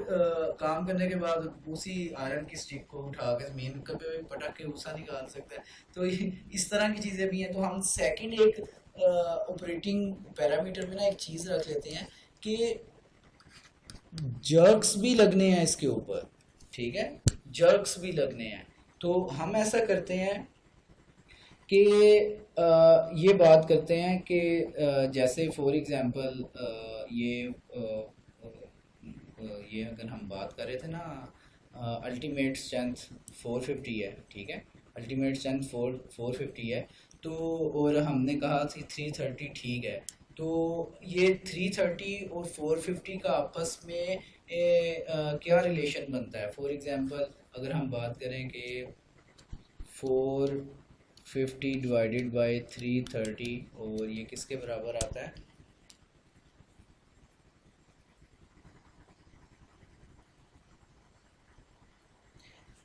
काम करने के बाद उसी आयरन की स्टिक को उठा के ज़मीन पे पटक के भूसा निकाल सकता है। तो इस तरह की चीज़ें भी हैं। तो हम सेकंड एक ऑपरेटिंग पैरामीटर में ना एक चीज़ रख लेते हैं कि जर्क्स भी लगने हैं इसके ऊपर, ठीक है, जर्क्स भी लगने हैं। तो हम ऐसा करते हैं कि ये बात करते हैं कि जैसे फॉर एग्जांपल ये अगर हम बात कर रहे थे ना अल्टीमेट स्ट्रेंथ 450 है, ठीक है, अल्टीमेट स्ट्रेंथ 450 है, तो और हमने कहा थी 330 ठीक है। तो ये 330 और 450 का आपस में क्या रिलेशन बनता है। फॉर एग्जांपल अगर हम बात करें कि 450 डिवाइडेड बाय 330 और ये किसके बराबर आता है,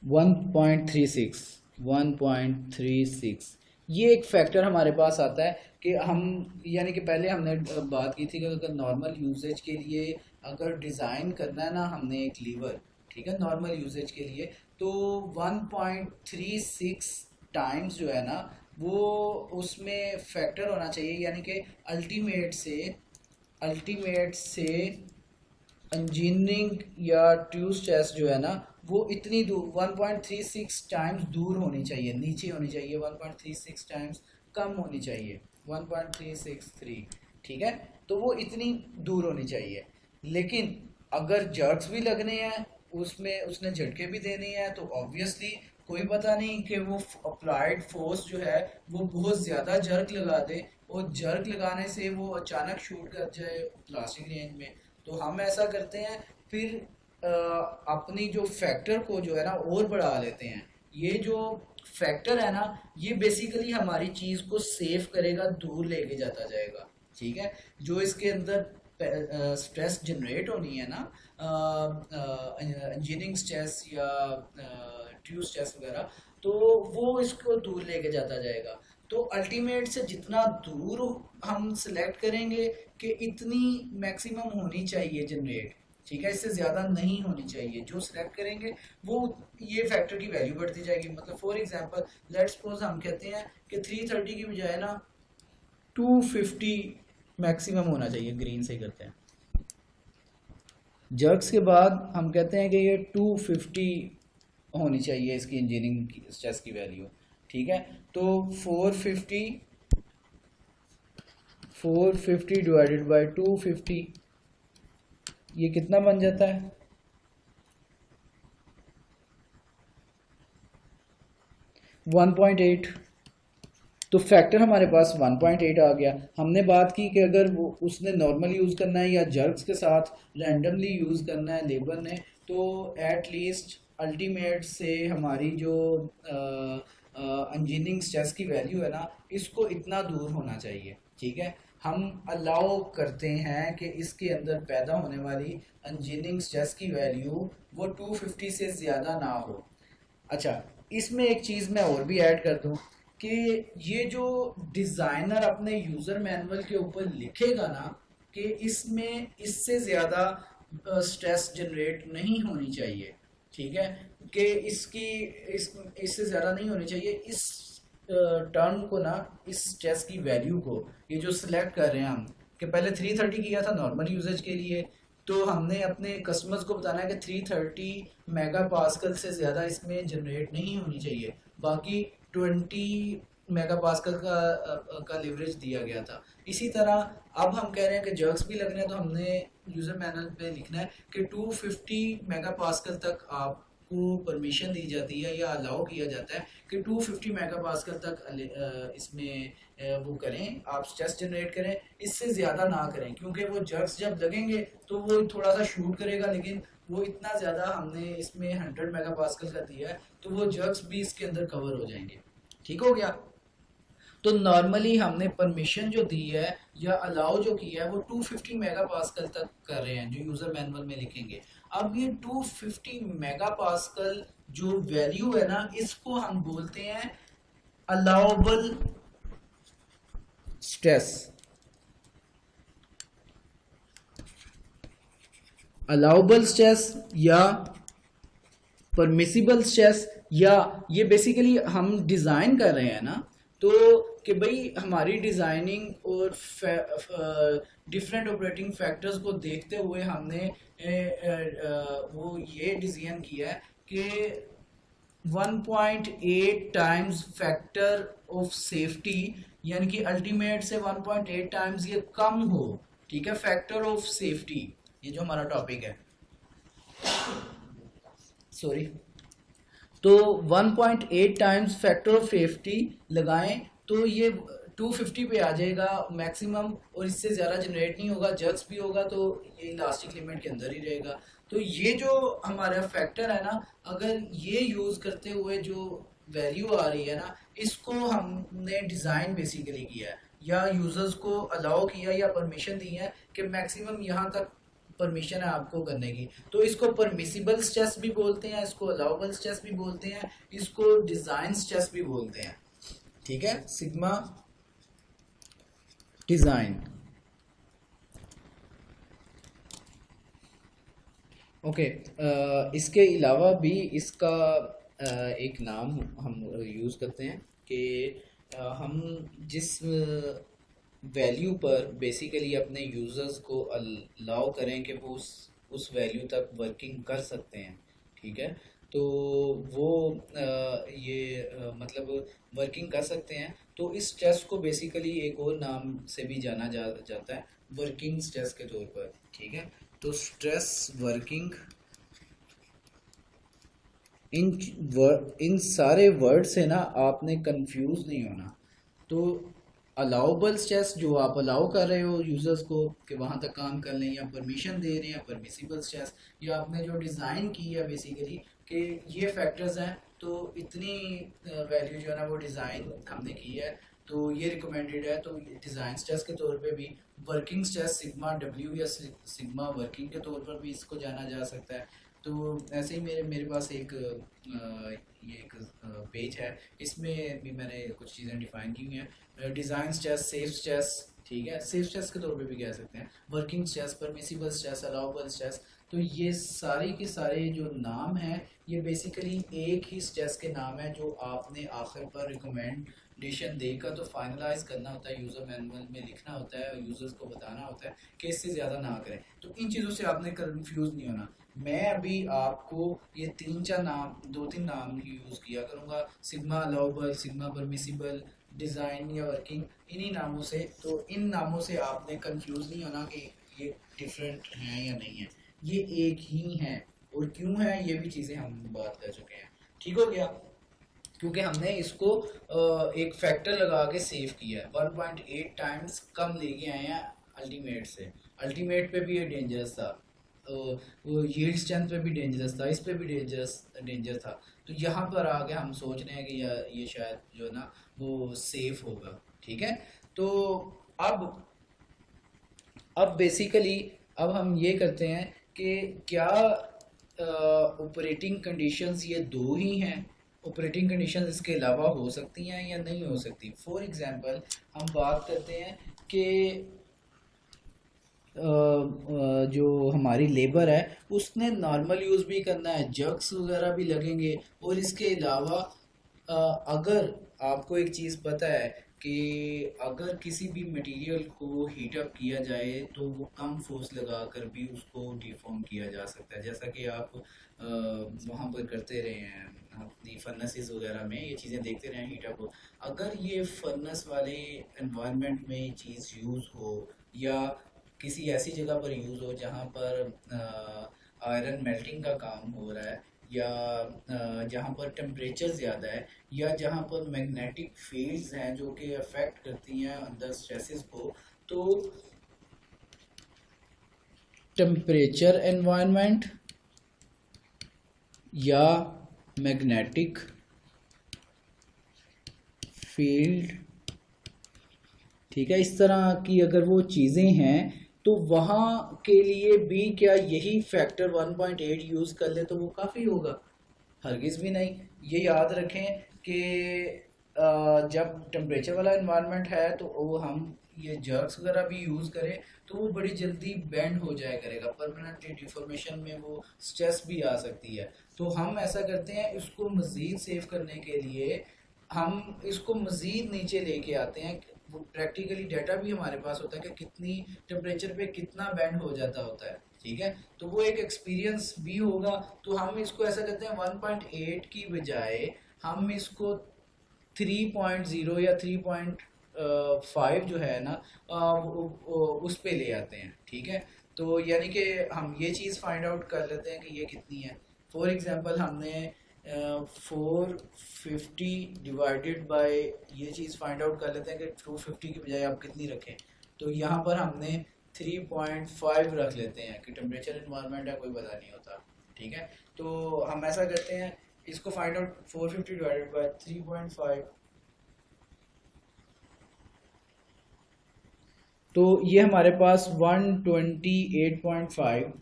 1.36 ये एक फैक्टर हमारे पास आता है कि हम, यानी कि पहले हमने बात की थी कि अगर नॉर्मल यूजेज के लिए अगर डिज़ाइन करना है ना हमने एक लीवर, ठीक है, नॉर्मल यूजेज के लिए, तो 1.36 टाइम्स जो है ना वो उसमें फैक्टर होना चाहिए, यानी कि अल्टीमेट से इंजीनियरिंग या ट्यूब स्ट्रेस जो है ना वो इतनी दूर 1.36 टाइम्स दूर होनी चाहिए, नीचे होनी चाहिए, 1.36 टाइम्स कम होनी चाहिए, 1.363, ठीक है। तो वो इतनी दूर होनी चाहिए। लेकिन अगर जर्क्स भी लगने हैं, उसमें उसने झटके भी देने हैं, तो ऑब्वियसली कोई पता नहीं कि वो अप्लाइड फोर्स जो है वो बहुत ज़्यादा जर्क लगा दे और जर्क लगाने से वो अचानक शूट कर जाए प्लास्टिक रेंज में। तो हम ऐसा करते हैं फिर अपनी जो फैक्टर को जो है ना और बढ़ा लेते हैं। ये जो फैक्टर है ना ये बेसिकली हमारी चीज़ को सेव करेगा, दूर लेके जाता जाएगा, ठीक है। जो इसके अंदर स्ट्रेस जनरेट होनी है ना, इंजीनियरिंग स्ट्रेस या ट्रू स्ट्रेस वगैरह, तो वो इसको दूर लेके जाता जाएगा। तो अल्टीमेट से जितना दूर हम सिलेक्ट करेंगे कि इतनी मैक्सिमम होनी चाहिए जनरेट, ठीक है, इससे ज़्यादा नहीं होनी चाहिए। जो सिलेक्ट करेंगे वो ये फैक्टर की वैल्यू बढ़ती जाएगी। मतलब फॉर एग्जांपल लेट्स सपोज हम कहते हैं कि 330 की बजाय ना 250 मैक्सिमम होना चाहिए, ग्रीन से करते हैं। जर्क्स के बाद हम कहते हैं कि ये 250 होनी चाहिए इसकी इंजीनियरिंग स्ट्रेस की वैल्यू, ठीक है। तो 450 डिवाइडेड बाय 250, ये कितना बन जाता है? 1.8। तो फैक्टर हमारे पास 1.8 आ गया। हमने बात की कि अगर वो उसने नॉर्मल यूज़ करना है या जर्क्स के साथ रैंडमली यूज़ करना है लेबर ने, तो एट लीस्ट अल्टीमेट से हमारी जो इंजीनियरिंग स्ट्रेस की वैल्यू है ना, इसको इतना दूर होना चाहिए, ठीक है। हम अलाउ करते हैं कि इसके अंदर पैदा होने वाली इंजीनियरिंग स्ट्रेस की वैल्यू वो 250 से ज़्यादा ना हो। अच्छा, इसमें एक चीज़ मैं और भी ऐड कर दूं कि ये जो डिज़ाइनर अपने यूज़र मैनुअल के ऊपर लिखेगा ना कि इसमें इससे ज़्यादा स्ट्रेस जनरेट नहीं होनी चाहिए, ठीक है, कि इससे ज़्यादा नहीं होनी चाहिए, इस टर्म को ना, इस स्ट्रेस की वैल्यू को, ये जो सिलेक्ट कर रहे हैं हम, कि पहले 330 किया था नॉर्मल यूजेज के लिए, तो हमने अपने कस्टमर्स को बताना है कि 330 मेगा पास्कल से ज़्यादा इसमें जनरेट नहीं होनी चाहिए। बाकी 20 मेगा पास्कल का लिवरेज दिया गया था। इसी तरह अब हम कह रहे हैं कि जर्क्स भी लगने हैं, तो हमने यूज़र मैनुअल पे लिखना है कि 250 मेगा पास्कल तक आपको परमिशन दी जाती है या अलाउ किया जाता है कि 250 मेगा पास्कल तक इसमें वो करें, आप स्ट्रेस जनरेट करें, इससे ज़्यादा ना करें, क्योंकि वो जर्क्स जब लगेंगे तो वो थोड़ा सा शूट करेगा, लेकिन वो इतना ज़्यादा हमने इसमें 100 मेगा पास्कल का दिया है, तो वो जर्क्स भी इसके अंदर कवर हो जाएंगे। ठीक हो गया। तो नॉर्मली हमने परमिशन जो दी है या अलाउ जो किया है वो 250 मेगा पास्कल तक कर रहे हैं, जो यूज़र मैनुअल में लिखेंगे। अब ये 250 मेगा पास्कल जो वैल्यू है ना, इसको हम बोलते हैं अलाउबल स्ट्रेस। अलाउबल स्ट्रेस या परमिसिबल स्ट्रेस, या ये बेसिकली हम डिज़ाइन कर रहे हैं ना, तो कि भाई हमारी डिज़ाइनिंग और डिफरेंट ऑपरेटिंग फैक्टर्स को देखते हुए हमने वो ये डिसीजन किया है कि 1.8 टाइम्स फैक्टर ऑफ सेफ्टी, यानी कि अल्टीमेट से 1.8 टाइम्स ये कम हो, ठीक है, फैक्टर ऑफ सेफ्टी, ये जो हमारा टॉपिक है, सॉरी, तो 1.8 टाइम्स फैक्टर ऑफ सेफ्टी लगाएं तो ये 250 पे आ जाएगा मैक्सिमम, और इससे ज़्यादा जनरेट नहीं होगा। जर्क्स भी होगा तो ये इलास्टिक लिमिट के अंदर ही रहेगा। तो ये जो हमारा फैक्टर है ना, अगर ये यूज़ करते हुए जो वैल्यू आ रही है ना, इसको हमने डिज़ाइन बेसिकली किया है या यूज़र्स को अलाउ किया या परमिशन दी है कि मैक्सिमम यहाँ तक परमिशन है आपको करने की। तो इसको परमिसिबल स्ट्रेस भी बोलते हैं, इसको अलाउबल स्ट्रेस भी बोलते हैं, इसको डिज़ाइन स्ट्रेस भी बोलते हैं, ठीक है, सिग्मा डिज़ाइन। ओके, इसके अलावा भी इसका एक नाम हम यूज़ करते हैं कि हम जिस वैल्यू पर बेसिकली अपने यूज़र्स को अलाउ करें कि वो उस वैल्यू तक वर्किंग कर सकते हैं, ठीक है, तो वो मतलब वर्किंग कर सकते हैं। तो इस स्ट्रेस को बेसिकली एक और नाम से भी जाना जाता है, वर्किंग स्ट्रेस के तौर पर, ठीक है। तो स्ट्रेस वर्किंग, इन सारे वर्ड से ना आपने कंफ्यूज नहीं होना। तो अलाउबल स्ट्रेस जो आप अलाउ कर रहे हो यूज़र्स को कि वहाँ तक काम कर लें, या परमिशन दे रहे हैं परमिसिबल स्ट्रेस, या आपने जो डिज़ाइन की है बेसिकली कि ये फैक्टर्स हैं, तो इतनी वैल्यू जो है ना वो डिज़ाइन हमने की है, तो ये रिकमेंडेड है। तो डिज़ाइन स्ट्रेस के तौर पे भी, वर्किंग स्ट्रेस सिग्मा डब्ल्यू या सिग्मा वर्किंग के तौर पर भी इसको जाना जा सकता है। तो ऐसे ही मेरे पास एक ये एक पेज है, इसमें भी मैंने कुछ चीज़ें डिफाइन की हुई हैं। डिज़ाइन स्ट्रेस, सेफ स्ट्रेस, ठीक है, सेफ स्ट्रेस के तौर पे भी कह सकते हैं, working stress, permissible stress, allowable stress. तो ये सारे के सारे जो नाम हैं ये बेसिकली एक ही स्ट्रेस के नाम है जो आपने आखिर पर रिकमेंडेशन देकर तो फाइनलाइज करना होता है, यूज़र मैनुअल में लिखना होता है और यूज़र्स को बताना होता है कि इससे ज़्यादा ना करें। तो इन चीज़ों से आपने कंफ्यूज नहीं होना। मैं अभी आपको ये दो तीन नाम यूज़ किया करूँगा, sigma allowable, sigma permissible, design या वर्किंग, इन्हीं नामों से। तो इन नामों से आपने कंफ्यूज नहीं होना कि ये डिफरेंट हैं या नहीं है, ये एक ही हैं। और क्यों है ये भी चीज़ें हम बात कर चुके हैं, ठीक हो गया। क्योंकि हमने इसको एक फैक्टर लगा के सेव किया है, 1.8 टाइम्स कम लेके आए हैं अल्टीमेट से। अल्टीमेट पे भी ये डेंजरस था, वो यील्ड स्ट्रेंथ पे भी डेंजरस था, इस पे भी डेंजर था। तो यहाँ पर आके हम सोच रहे हैं कि ये शायद जो है ना वो सेफ होगा, ठीक है। तो अब बेसिकली अब हम ये करते हैं कि क्या ऑपरेटिंग कंडीशंस ये दो ही हैं, ऑपरेटिंग कंडीशंस इसके अलावा हो सकती हैं या नहीं हो सकती। फॉर एग्जांपल हम बात करते हैं कि जो हमारी लेबर है उसने नॉर्मल यूज़ भी करना है, जग्स वगैरह भी लगेंगे। और इसके अलावा अगर आपको एक चीज़ पता है कि अगर किसी भी मटेरियल को हीट अप किया जाए तो वो कम फोर्स लगाकर भी उसको डिफॉर्म किया जा सकता है, जैसा कि आप वहाँ पर करते रहे हैं अपनी फर्नेसेस वगैरह में, ये चीज़ें देखते रहे हैं हीट अप हो। अगर ये फर्नेस वाले एनवायरनमेंट में ये चीज़ यूज़ हो या किसी ऐसी जगह पर यूज़ हो जहाँ पर आयरन मेल्टिंग का काम हो रहा है, या जहाँ पर टेम्परेचर ज़्यादा है, या जहाँ पर मैग्नेटिक फील्ड्स हैं जो कि अफेक्ट करती हैं अंदर स्ट्रेसेस को, तो टेम्परेचर एनवायरनमेंट या मैग्नेटिक फील्ड, ठीक है, इस तरह की अगर वो चीज़ें हैं तो वहाँ के लिए भी क्या यही फैक्टर 1.8 यूज़ कर ले तो वो काफ़ी होगा? हरगिज़ भी नहीं। ये याद रखें कि जब टेम्परेचर वाला इन्वायरमेंट है तो वो हम ये जर्क्स वगैरह भी यूज़ करें तो वो बड़ी जल्दी बेंड हो जाया करेगा, परमानेंटली डिफॉर्मेशन में वो स्ट्रेस भी आ सकती है। तो हम ऐसा करते हैं, इसको मज़ीद सेव करने के लिए हम इसको मज़ीद नीचे लेके आते हैं। वो प्रैक्टिकली डाटा भी हमारे पास होता है कि कितनी टेम्परेचर पे कितना बैंड हो जाता होता है, ठीक है। तो वो एक एक्सपीरियंस भी होगा। तो हम इसको ऐसा करते हैं 1.8 की बजाय हम इसको 3.0 या 3.5 जो है ना उस पे ले आते हैं, ठीक है। तो यानी कि हम ये चीज़ फाइंड आउट कर लेते हैं कि ये कितनी है। फॉर एग्जांपल हमने 450 डिवाइडेड बाय ये चीज़ फाइंड आउट कर लेते हैं कि 250 की बजाय आप कितनी रखें। तो यहाँ पर हमने 3.5 रख लेते हैं कि टेम्परेचर इन्वायरमेंट है, कोई पता नहीं होता, ठीक है। तो हम ऐसा करते हैं, इसको फाइंड आउट 450 डिवाइडेड बाय 3.5, तो ये हमारे पास 128.5,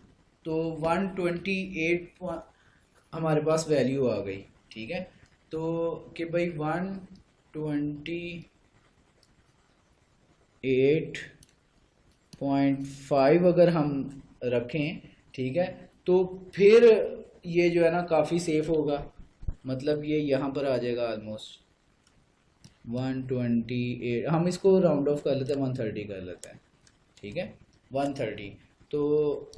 तो 128 हमारे पास वैल्यू आ गई, ठीक है। तो कि भाई 128.5 अगर हम रखें, ठीक है, तो फिर ये जो है ना काफ़ी सेफ होगा, मतलब ये यहाँ पर आ जाएगा ऑलमोस्ट 128। हम इसको राउंड ऑफ कर लेते हैं, 130 कर लेते हैं, ठीक है, 130। तो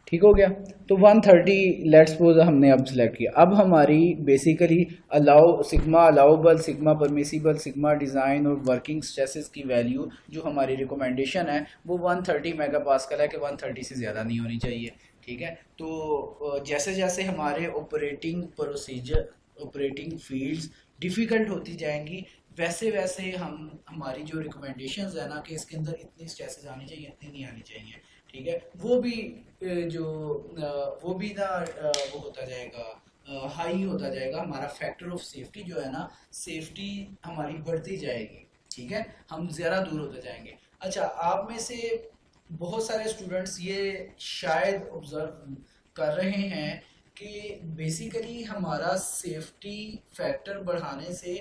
ठीक हो गया। तो 130 लेट्स सपोज हमने अब सिलेक्ट किया। अब हमारी basically sigma allowable, sigma permissible, sigma design और वर्किंग स्ट्रेसेस की वैल्यू जो हमारी रिकमेंडेशन है वो 130 मेगापास्कल है कि 130 से ज़्यादा नहीं होनी चाहिए, ठीक है। तो जैसे जैसे हमारे ऑपरेटिंग फील्ड्स डिफ़िकल्ट होती जाएंगी, वैसे वैसे हम हमारी जो रिकमेंडेशंस है ना कि इसके अंदर इतनी स्ट्रेसेस आनी चाहिए, इतनी नहीं आनी चाहिए, ठीक है, वो भी वो भी ना वो होता जाएगा, हाई होता जाएगा, हमारा फैक्टर ऑफ सेफ्टी जो है ना, सेफ्टी हमारी बढ़ती जाएगी, ठीक है, हम ज़्यादा दूर होते जाएंगे। अच्छा, आप में से बहुत सारे स्टूडेंट्स ये शायद ऑब्जर्व कर रहे हैं कि बेसिकली हमारा सेफ्टी फैक्टर बढ़ाने से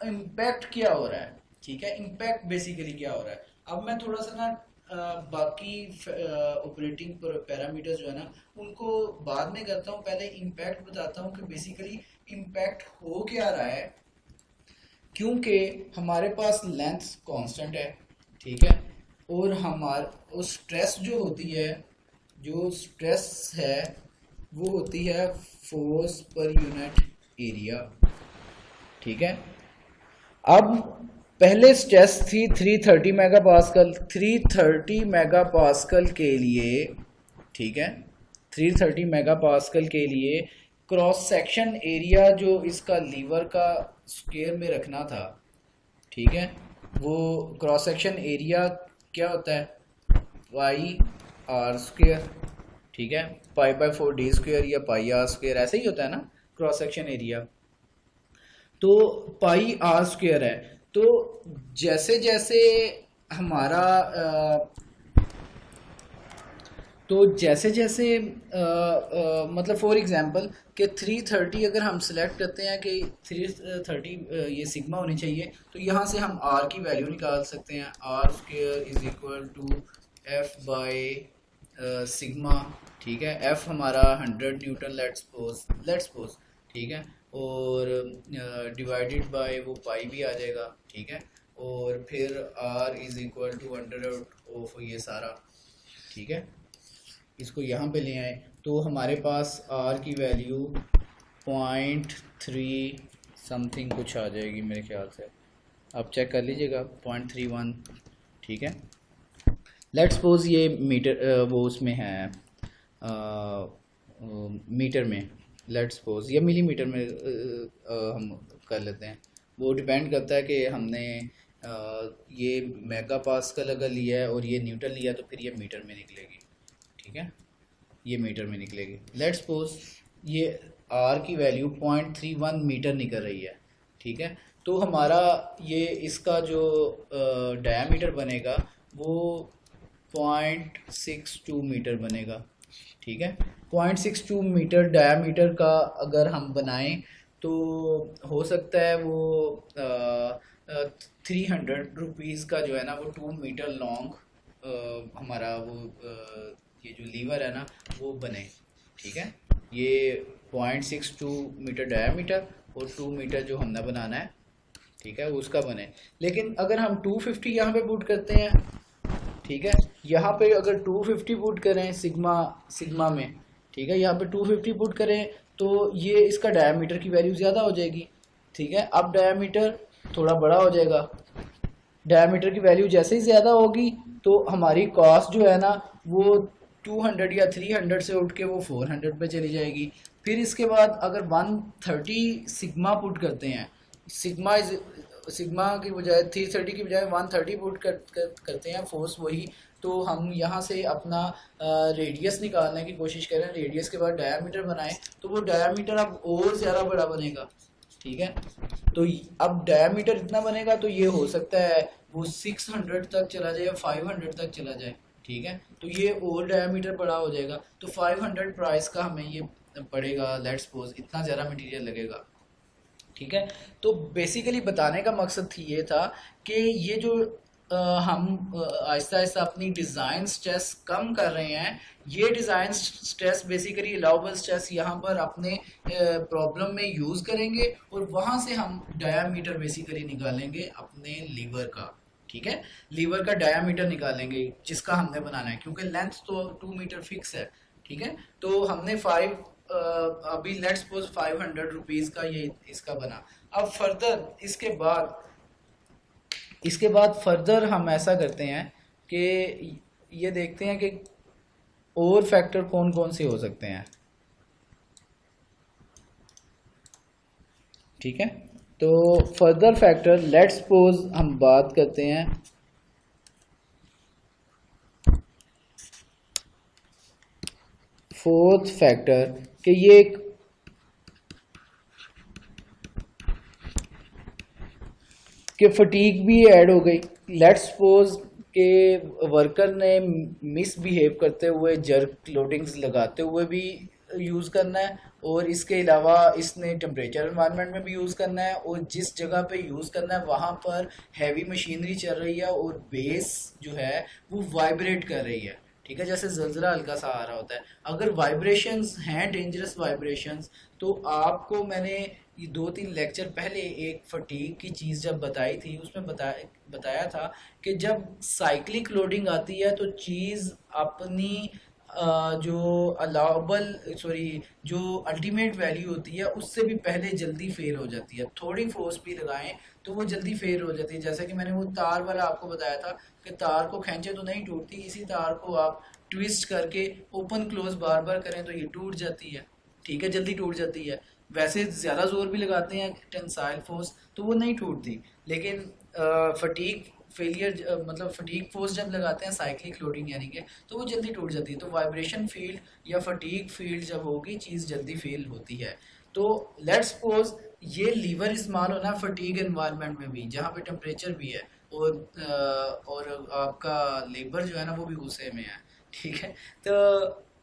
इम्पैक्ट क्या हो रहा है, ठीक है, इम्पैक्ट बेसिकली क्या हो रहा है। अब मैं थोड़ा सा ना बाकी ऑपरेटिंग पैरामीटर्स जो है ना उनको बाद में करता हूँ, पहले इम्पैक्ट बताता हूँ कि बेसिकली इम्पैक्ट हो क्या रहा है। क्योंकि हमारे पास लेंथ कांस्टेंट है, ठीक है, और हमार स्ट्रेस जो होती है, जो स्ट्रेस है वो होती है फोर्स पर यूनिट एरिया, ठीक है। अब पहले स्ट्रेस थी 330 मेगापास्कल, 330 मेगापास्कल के लिए, ठीक है, 330 मेगापास्कल के लिए क्रॉस सेक्शन एरिया जो इसका लीवर का स्क्वायर में रखना था, ठीक है, वो क्रॉस सेक्शन एरिया क्या होता है, पाई आर स्क्वायर, ठीक है, पाई बाय 4 डी स्क्वायर या पाई आर स्क्वायर, ऐसे ही होता है ना क्रॉस सेक्शन एरिया। तो पाई आर स्क्वायर है। तो जैसे जैसे हमारा जैसे जैसे मतलब फॉर एग्जांपल कि 330 अगर हम सेलेक्ट करते हैं कि 330 ये सिग्मा होनी चाहिए, तो यहाँ से हम आर की वैल्यू निकाल सकते हैं, R square is equal to F by sigma, ठीक है, एफ हमारा 100 न्यूटन लेट्स सपोज, ठीक है, और डिवाइडेड बाय वो पाई भी आ जाएगा, ठीक है, और फिर R is equal to under of ये सारा, ठीक है, इसको यहाँ पे ले आए तो हमारे पास आर की वैल्यू 0.3 समथिंग कुछ आ जाएगी मेरे ख्याल से, आप चेक कर लीजिएगा, 0.31, ठीक है। लेट्स सपोज ये मीटर वो उसमें है मीटर में, लेट्स सपोज या मिलीमीटर में हम कर लेते हैं, वो डिपेंड करता है कि हमने ये मेगा पास्कल अगर लिया है और ये न्यूटन लिया तो फिर ये मीटर में निकलेगी, ठीक है, ये मीटर में निकलेगी। लेट्स सपोज ये आर की वैल्यू 0.31 मीटर निकल रही है, ठीक है, तो हमारा ये इसका जो डायामीटर बनेगा वो 0.62 मीटर बनेगा, ठीक है, 0.62 मीटर डायामीटर का अगर हम बनाएं तो हो सकता है वो 300 रुपीज़ का जो है ना वो 2 मीटर लॉन्ग हमारा वो ये जो लीवर है ना वो बने, ठीक है, ये 0.62 मीटर डायामीटर और 2 मीटर जो हमने बनाना है, ठीक है, उसका बने। लेकिन अगर हम 250 यहाँ पे पुट करते हैं, ठीक है, यहाँ पे अगर 250 पुट करें सिग्मा में, ठीक है, यहाँ पे 250 पुट करें तो ये इसका डायामीटर की वैल्यू ज़्यादा हो जाएगी, ठीक है। अब डायामीटर थोड़ा बड़ा हो जाएगा, डायामीटर की वैल्यू जैसे ही ज़्यादा होगी तो हमारी कॉस्ट जो है ना वो 200 या 300 से उठ के वो 400 पे चली जाएगी। फिर इसके बाद अगर 130 सिग्मा पुट करते हैं, सिग्मा की बजाय 330 की बजाय 130 पुट करते हैं फोर्स वही, तो हम यहाँ से अपना रेडियस निकालने की कोशिश करें, रेडियस के बाद डायामीटर बनाएं तो वो डायामीटर अब और ज़्यादा बड़ा बनेगा, ठीक है। तो अब डायामीटर इतना बनेगा तो ये हो सकता है वो 600 तक चला जाए या 500 तक चला जाए, ठीक है, तो ये और डायामीटर बड़ा हो जाएगा, तो 500 प्राइस का हमें ये पड़ेगा, लेट्स सपोज इतना ज़्यादा मटेरियल लगेगा, ठीक है। तो बेसिकली बताने का मकसद ये था कि ये जो हम आहिस्ता आहिस्ता अपनी डिज़ाइन स्ट्रेस कम कर रहे हैं, ये design stress basically allowable stress यहाँ पर अपने प्रॉब्लम में यूज़ करेंगे और वहाँ से हम डायामीटर बेसिकली निकालेंगे अपने लीवर का, ठीक है, लीवर का डायामीटर निकालेंगे जिसका हमने बनाना है, क्योंकि लेंथ तो 2 मीटर फिक्स है, ठीक है। तो हमने अभी लेट्स सपोज 500 रुपीज़ का ये इसका बना। अब फर्दर इसके बाद फर्दर हम ऐसा करते हैं कि ये देखते हैं कि और फैक्टर कौन कौन से हो सकते हैं, ठीक है। तो फर्दर फैक्टर, लेट्स सपोज हम बात करते हैं फोर्थ फैक्टर कि ये एक कि फटीक भी ऐड हो गई। लेट्स सपोज के वर्कर ने मिसबिहेव करते हुए जर्क लोडिंग्स लगाते हुए भी यूज़ करना है, और इसके अलावा इसने टेम्परेचर एनवायरनमेंट में भी यूज़ करना है, और जिस जगह पे यूज़ करना है वहाँ पर हैवी मशीनरी चल रही है और बेस जो है वो वाइब्रेट कर रही है। ठीक है, जैसे जल्जला हल्का सा आ रहा होता है। अगर वाइब्रेशंस हैं, डेंजरस वाइब्रेशंस, तो आपको मैंने ये 2-3 लेक्चर पहले एक फटीग की चीज़ जब बताई थी, उसमें बताया था कि जब साइक्लिक लोडिंग आती है तो चीज़ अपनी जो अलाउबल जो अल्टीमेट वैल्यू होती है उससे भी पहले जल्दी फेल हो जाती है। थोड़ी फोर्स भी लगाएं तो वो जल्दी फेल हो जाती है। जैसे कि मैंने वो तार वाला आपको बताया था कि तार को खींचे तो नहीं टूटती, इसी तार को आप ट्विस्ट करके ओपन क्लोज बार बार करें तो ये टूट जाती है। ठीक है, जल्दी टूट जाती है। वैसे ज़्यादा जोर भी लगाते हैं टेंसाइल फोर्स तो वो नहीं टूटती, लेकिन फटीग फेलियर मतलब फटीग फोर्स जब लगाते हैं साइक्लिक लोडिंग यानी कि, तो वो जल्दी टूट जाती है। तो वाइब्रेशन फील्ड या फटीग फील्ड जब होगी चीज़ जल्दी फेल होती है। तो लेट्स सपोज ये लीवर इस्तेमाल होना फटीग एनवायरनमेंट में भी, जहाँ पे टेम्परेचर भी है और आपका लेबर जो है ना वो भी गुस्से में है। ठीक है, तो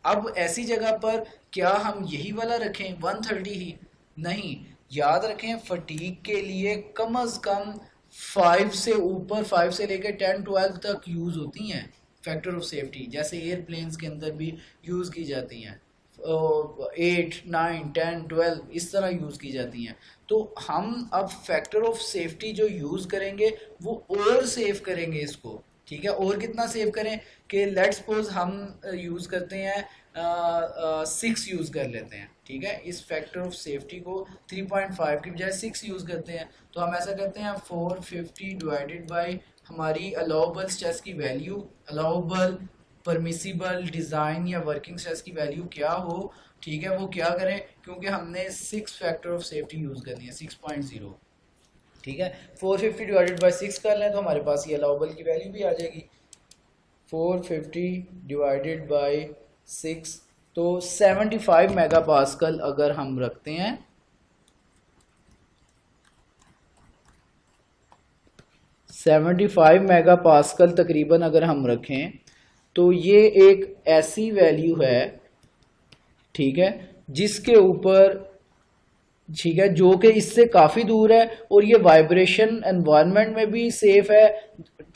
अब ऐसी जगह पर क्या हम यही वाला रखें 130 ही? नहीं, याद रखें फटीग के लिए कम अज कम 5 से ऊपर, 5 से लेकर 10-12 तक यूज़ होती हैं फैक्टर ऑफ सेफ्टी, जैसे एयरप्लेन्स के अंदर भी यूज़ की जाती हैं। 8, 9, 10, 12 इस तरह यूज़ की जाती हैं। तो हम अब फैक्टर ऑफ सेफ्टी जो यूज़ करेंगे वो और सेव करेंगे इसको। ठीक है, और कितना सेव करें कि लेट्स सपोज हम यूज़ करते हैं 6 यूज़ कर लेते हैं। ठीक है, इस फैक्टर ऑफ सेफ्टी को 3.5 की बजाय 6 यूज़ करते हैं। तो हम ऐसा करते हैं 450 डिवाइडेड बाई हमारी अलाउबल स्ट्रेस की वैल्यू, अलाउबल परमिसिबल डिज़ाइन या वर्किंग स्ट्रेस की वैल्यू क्या हो। ठीक है, वो क्या करें, क्योंकि हमने 6 फैक्टर ऑफ सेफ्टी यूज़ करनी है 6.0। ठीक है, 450 डिवाइडेड बाई 6 कर लें तो हमारे पास ये अलाउबल की वैल्यू भी आ जाएगी। 450 डिवाइडेड बाई 6 तो 75 मेगा पास्कल अगर हम रखते हैं, 75 मेगा पास्कल तकरीबन अगर हम रखें तो ये एक ऐसी वैल्यू है, ठीक है, जिसके ऊपर, ठीक है, जो कि इससे काफ़ी दूर है, और ये वाइब्रेशन एनवायरनमेंट में भी सेफ है।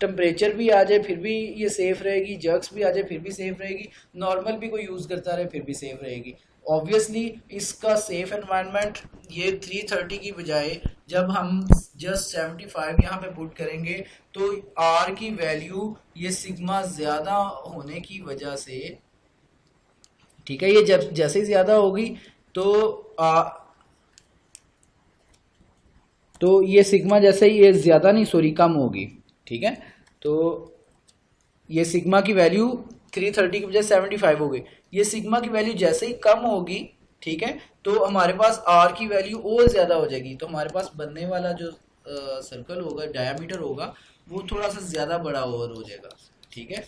टेम्परेचर भी आ जाए फिर भी ये सेफ रहेगी, जर्क्स भी आ जाए फिर भी सेफ रहेगी, नॉर्मल भी कोई यूज़ करता रहे फिर भी सेफ रहेगी। ऑब्वियसली इसका सेफ एनवायरनमेंट ये 330 की बजाय जब हम जस्ट 75 यहाँ पे पुट करेंगे तो आर की वैल्यू ये सिग्मा ज़्यादा होने की वजह से, ठीक है, ये जब जैसे ही ज़्यादा होगी तो ये सिग्मा जैसे ही ये ज़्यादा नहीं सॉरी कम होगी। ठीक है, तो ये सिग्मा की वैल्यू 330 की बजाय 75 हो गई। ये सिग्मा की वैल्यू जैसे ही कम होगी, ठीक है, तो हमारे पास आर की वैल्यू और ज़्यादा हो जाएगी। तो हमारे पास बनने वाला जो सर्कल होगा, डायामीटर होगा, वो थोड़ा सा ज़्यादा बड़ा और हो जाएगा। ठीक है,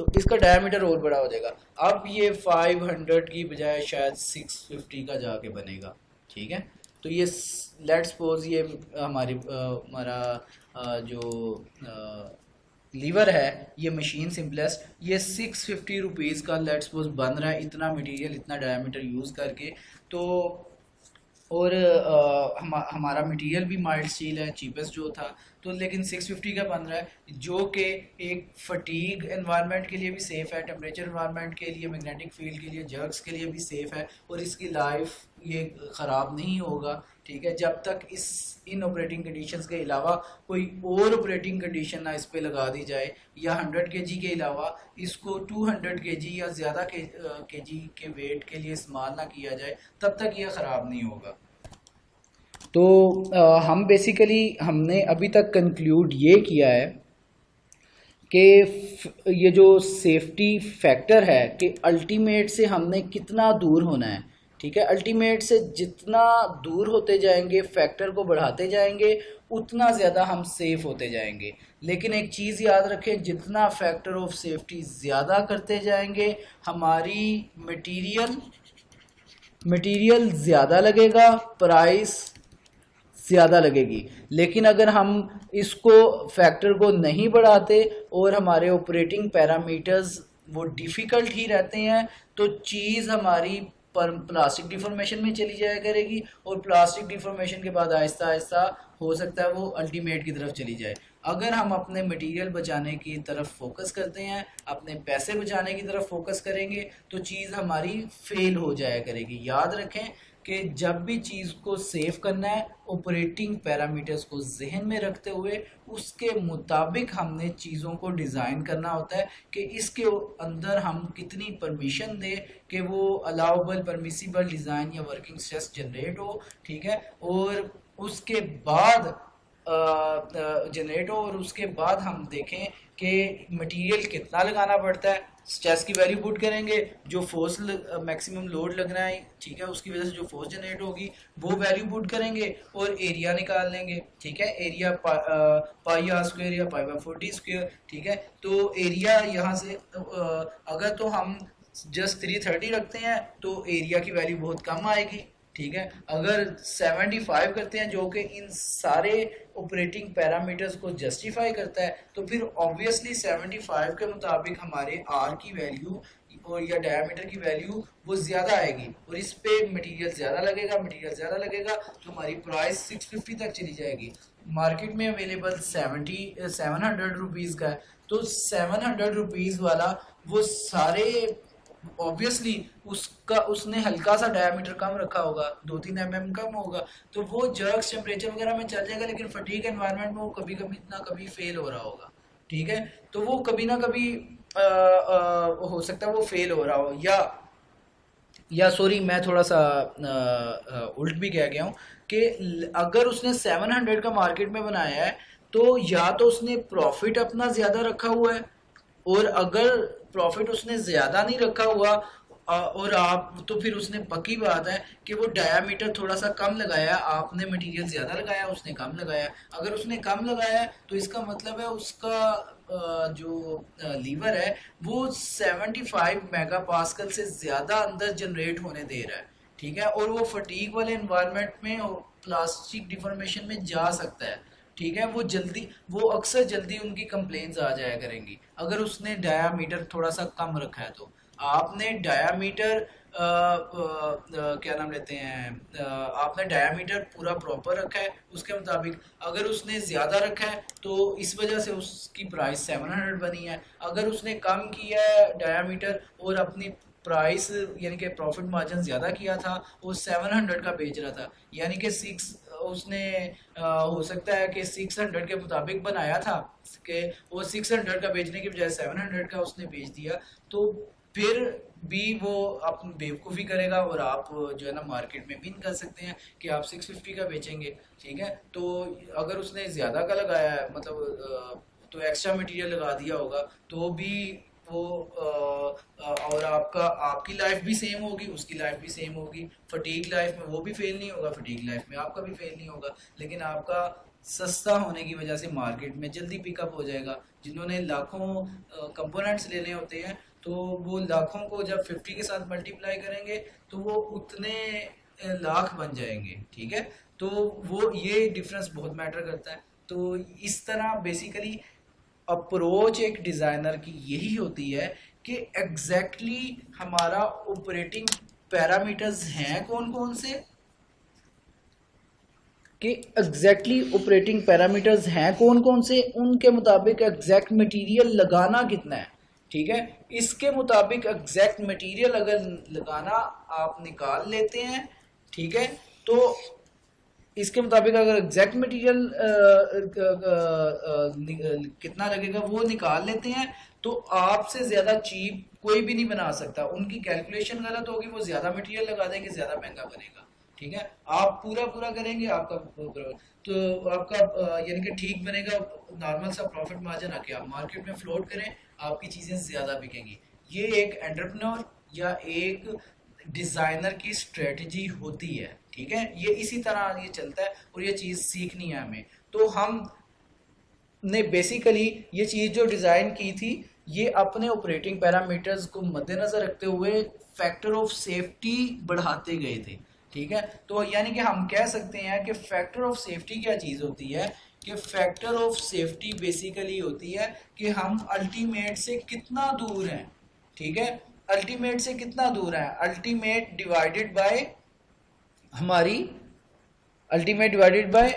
तो इसका डायामीटर और बड़ा हो जाएगा। अब ये 500 की बजाय शायद 650 का जाके बनेगा। ठीक है, तो ये लेट्स सपोज ये हमारा जो लीवर है ये मशीन सिंपलेस्ट, ये 650 रुपीज़ का लेट्स सपोज बन रहा है, इतना मटेरियल इतना डायमीटर यूज़ करके। तो और हमारा मटेरियल भी माइल्ड स्टील है, चीपेस्ट जो था, तो लेकिन 650 का बन रहा है, जो कि एक फटीग एनवायरनमेंट के लिए भी सेफ़ है, टेम्परेचर एनवायरनमेंट के लिए, मैग्नेटिक फील्ड के लिए, जर्क्स के लिए भी सेफ़ है, और इसकी लाइफ ये ख़राब नहीं होगा। ठीक है, जब तक इन ऑपरेटिंग कंडीशंस के अलावा कोई और ऑपरेटिंग कंडीशन ना इस पे लगा दी जाए, या 100 kg के अलावा इसको 200 kg या ज़्यादा kg के वेट के लिए इस्तेमाल ना किया जाए, तब तक ये ख़राब नहीं होगा। तो हम बेसिकली हमने अभी तक कंक्लूड ये किया है कि ये जो सेफ्टी फैक्टर है कि अल्टीमेट से हमने कितना दूर होना है। ठीक है। अल्टीमेट से जितना दूर होते जाएंगे, फैक्टर को बढ़ाते जाएंगे, उतना ज़्यादा हम सेफ होते जाएंगे। लेकिन एक चीज़ याद रखें, जितना फैक्टर ऑफ सेफ्टी ज़्यादा करते जाएंगे, हमारी मटेरियल ज़्यादा लगेगा, प्राइस ज़्यादा लगेगी। लेकिन अगर हम इसको फैक्टर को नहीं बढ़ाते और हमारे ऑपरेटिंग पैरामीटर्स वो डिफ़िकल्ट ही रहते हैं, तो चीज़ हमारी पर प्लास्टिक डिफॉर्मेशन में चली जाया करेगी, और प्लास्टिक डिफॉर्मेशन के बाद आहिस्ता आहिस्ता हो सकता है वो अल्टीमेट की तरफ चली जाए। अगर हम अपने मटेरियल बचाने की तरफ फोकस करते हैं, अपने पैसे बचाने की तरफ फोकस करेंगे, तो चीज़ हमारी फेल हो जाया करेगी। याद रखें कि जब भी चीज़ को सेव करना है, ऑपरेटिंग पैरामीटर्स को जहन में रखते हुए उसके मुताबिक हमने चीज़ों को डिज़ाइन करना होता है कि इसके अंदर हम कितनी परमिशन दें कि वो अलाउबल परमिसिबल डिज़ाइन या वर्किंग स्ट्रेस जनरेट हो, ठीक है। और उसके बाद जनरेट हो, और उसके बाद हम देखें कि मटेरियल कितना लगाना पड़ता है। स्ट्रेस की वैल्यू पुट करेंगे, जो फोर्स मैक्सिमम लोड लगना है, ठीक है, उसकी वजह से जो फोर्स जनरेट होगी वो वैल्यू पुट करेंगे, और एरिया निकाल लेंगे, ठीक है। एरिया पाई आर स्क्वायर या पाई बाय 40 स्क्वायर, ठीक है। तो एरिया यहाँ से अगर तो हम जस्ट 330 रखते हैं तो एरिया की वैल्यू बहुत कम आएगी, ठीक है। अगर 75 करते हैं जो कि इन सारे ऑपरेटिंग पैरामीटर्स को जस्टिफाई करता है, तो फिर ऑब्वियसली 75 के मुताबिक हमारे आर की वैल्यू और या डायमीटर की वैल्यू वो ज़्यादा आएगी, और इस पे मटेरियल ज़्यादा लगेगा तो हमारी प्राइस 650 तक चली जाएगी। मार्केट में अवेलेबल 700 रुपीज़ का है, तो 700 रुपीज़ वाला वो सारे ऑब्वियसली उसने हल्का सा डायमीटर कम रखा होगा, 2-3 mm कम होगा, तो वो जर्क्स टेम्परेचर वगैरह में चल जाएगा, लेकिन फटीग एनवायरनमेंट में वो कभी कभी फेल हो रहा होगा, ठीक है। तो वो कभी ना कभी हो सकता है वो फेल हो रहा हो, या सॉरी मैं थोड़ा सा उल्ट भी कह गया हूँ कि अगर उसने 700 का मार्केट में बनाया है, तो या तो उसने प्रॉफिट अपना ज़्यादा रखा हुआ है, और अगर प्रॉफिट उसने ज़्यादा नहीं रखा हुआ और आप, तो फिर उसने पक्की बात है कि वो डायामीटर थोड़ा सा कम लगाया, आपने मटेरियल ज़्यादा लगाया, उसने कम लगाया। अगर उसने कम लगाया तो इसका मतलब है उसका जो लीवर है वो 75 मेगा पास्कल से ज़्यादा अंदर जनरेट होने दे रहा है, ठीक है। और वो फटीग वाले इन्वायरमेंट में प्लास्टिक डिफॉर्मेशन में जा सकता है, ठीक है। वो अक्सर जल्दी उनकी कंप्लेंट्स आ जाया करेंगी अगर उसने डायामीटर थोड़ा सा कम रखा है। तो आपने डायामीटर क्या नाम लेते हैं, आपने डायामीटर पूरा प्रॉपर रखा है उसके मुताबिक। अगर उसने ज़्यादा रखा है तो इस वजह से उसकी प्राइस 700 बनी है। अगर उसने कम किया है डायामीटर और अपनी प्राइस यानी कि प्रॉफिट मार्जिन ज़्यादा किया था, वो 700 का बेच रहा था, यानी कि उसने हो सकता है कि 600 के मुताबिक बनाया था कि वो 600 का बेचने की बजाय 700 का उसने बेच दिया, तो फिर भी वो अपनी बेवकूफ़ी करेगा और आप जो है ना मार्केट में विन कर सकते हैं कि आप 650 का बेचेंगे, ठीक है। तो अगर उसने ज़्यादा का लगाया है, मतलब तो एक्स्ट्रा मटेरियल लगा दिया होगा, तो भी वो और आपकी लाइफ भी सेम होगी, उसकी लाइफ भी सेम होगी। फटीक लाइफ में वो भी फेल नहीं होगा, फटीक लाइफ में आपका भी फेल नहीं होगा, लेकिन आपका सस्ता होने की वजह से मार्केट में जल्दी पिकअप हो जाएगा। जिन्होंने लाखों कंपोनेंट्स लेने होते हैं, तो वो लाखों को जब 50 के साथ मल्टीप्लाई करेंगे तो वो उतने लाख बन जाएंगे, ठीक है। तो वो ये डिफरेंस बहुत मैटर करता है। तो इस तरह बेसिकली अप्रोच एक डिज़ाइनर की यही होती है कि एग्जैक्टली हमारा ऑपरेटिंग पैरामीटर्स हैं कौन कौन से, कि एग्जैक्टली ऑपरेटिंग पैरामीटर्स हैं कौन कौन से, उनके मुताबिक एग्जैक्ट मटेरियल लगाना कितना है, ठीक है। इसके मुताबिक एग्जैक्ट मटेरियल अगर लगाना आप निकाल लेते हैं, ठीक है, तो इसके मुताबिक अगर एग्जैक्ट मटेरियल कितना लगेगा वो निकाल लेते हैं, तो आपसे ज़्यादा चीप कोई भी नहीं बना सकता। उनकी कैलकुलेशन गलत होगी, वो ज़्यादा मटेरियल लगा देंगे, ज़्यादा महंगा बनेगा, ठीक है। आप पूरा करेंगे, तो आपका यानी कि ठीक बनेगा, नॉर्मल सा प्रॉफिट मार्जिन आके आप मार्केट में फ्लोट करें, आपकी चीज़ें ज़्यादा बिकेंगी। ये एक एंटरप्रेन्योर या एक डिज़ाइनर की स्ट्रेटजी होती है, ठीक है, ये इसी तरह ये चलता है और ये चीज़ सीखनी है हमें। तो हम ने बेसिकली ये चीज़ जो डिज़ाइन की थी ये अपने ऑपरेटिंग पैरामीटर्स को मद्देनज़र रखते हुए फैक्टर ऑफ सेफ्टी बढ़ाते गए थे, ठीक है। तो यानी कि हम कह सकते हैं कि फैक्टर ऑफ सेफ्टी क्या चीज़ होती है, कि फैक्टर ऑफ सेफ्टी बेसिकली होती है कि हम अल्टीमेट से कितना दूर हैं, ठीक है। अल्टीमेट से कितना दूर है, अल्टीमेट डिवाइडेड बाय हमारी अल्टीमेट डिवाइडेड बाय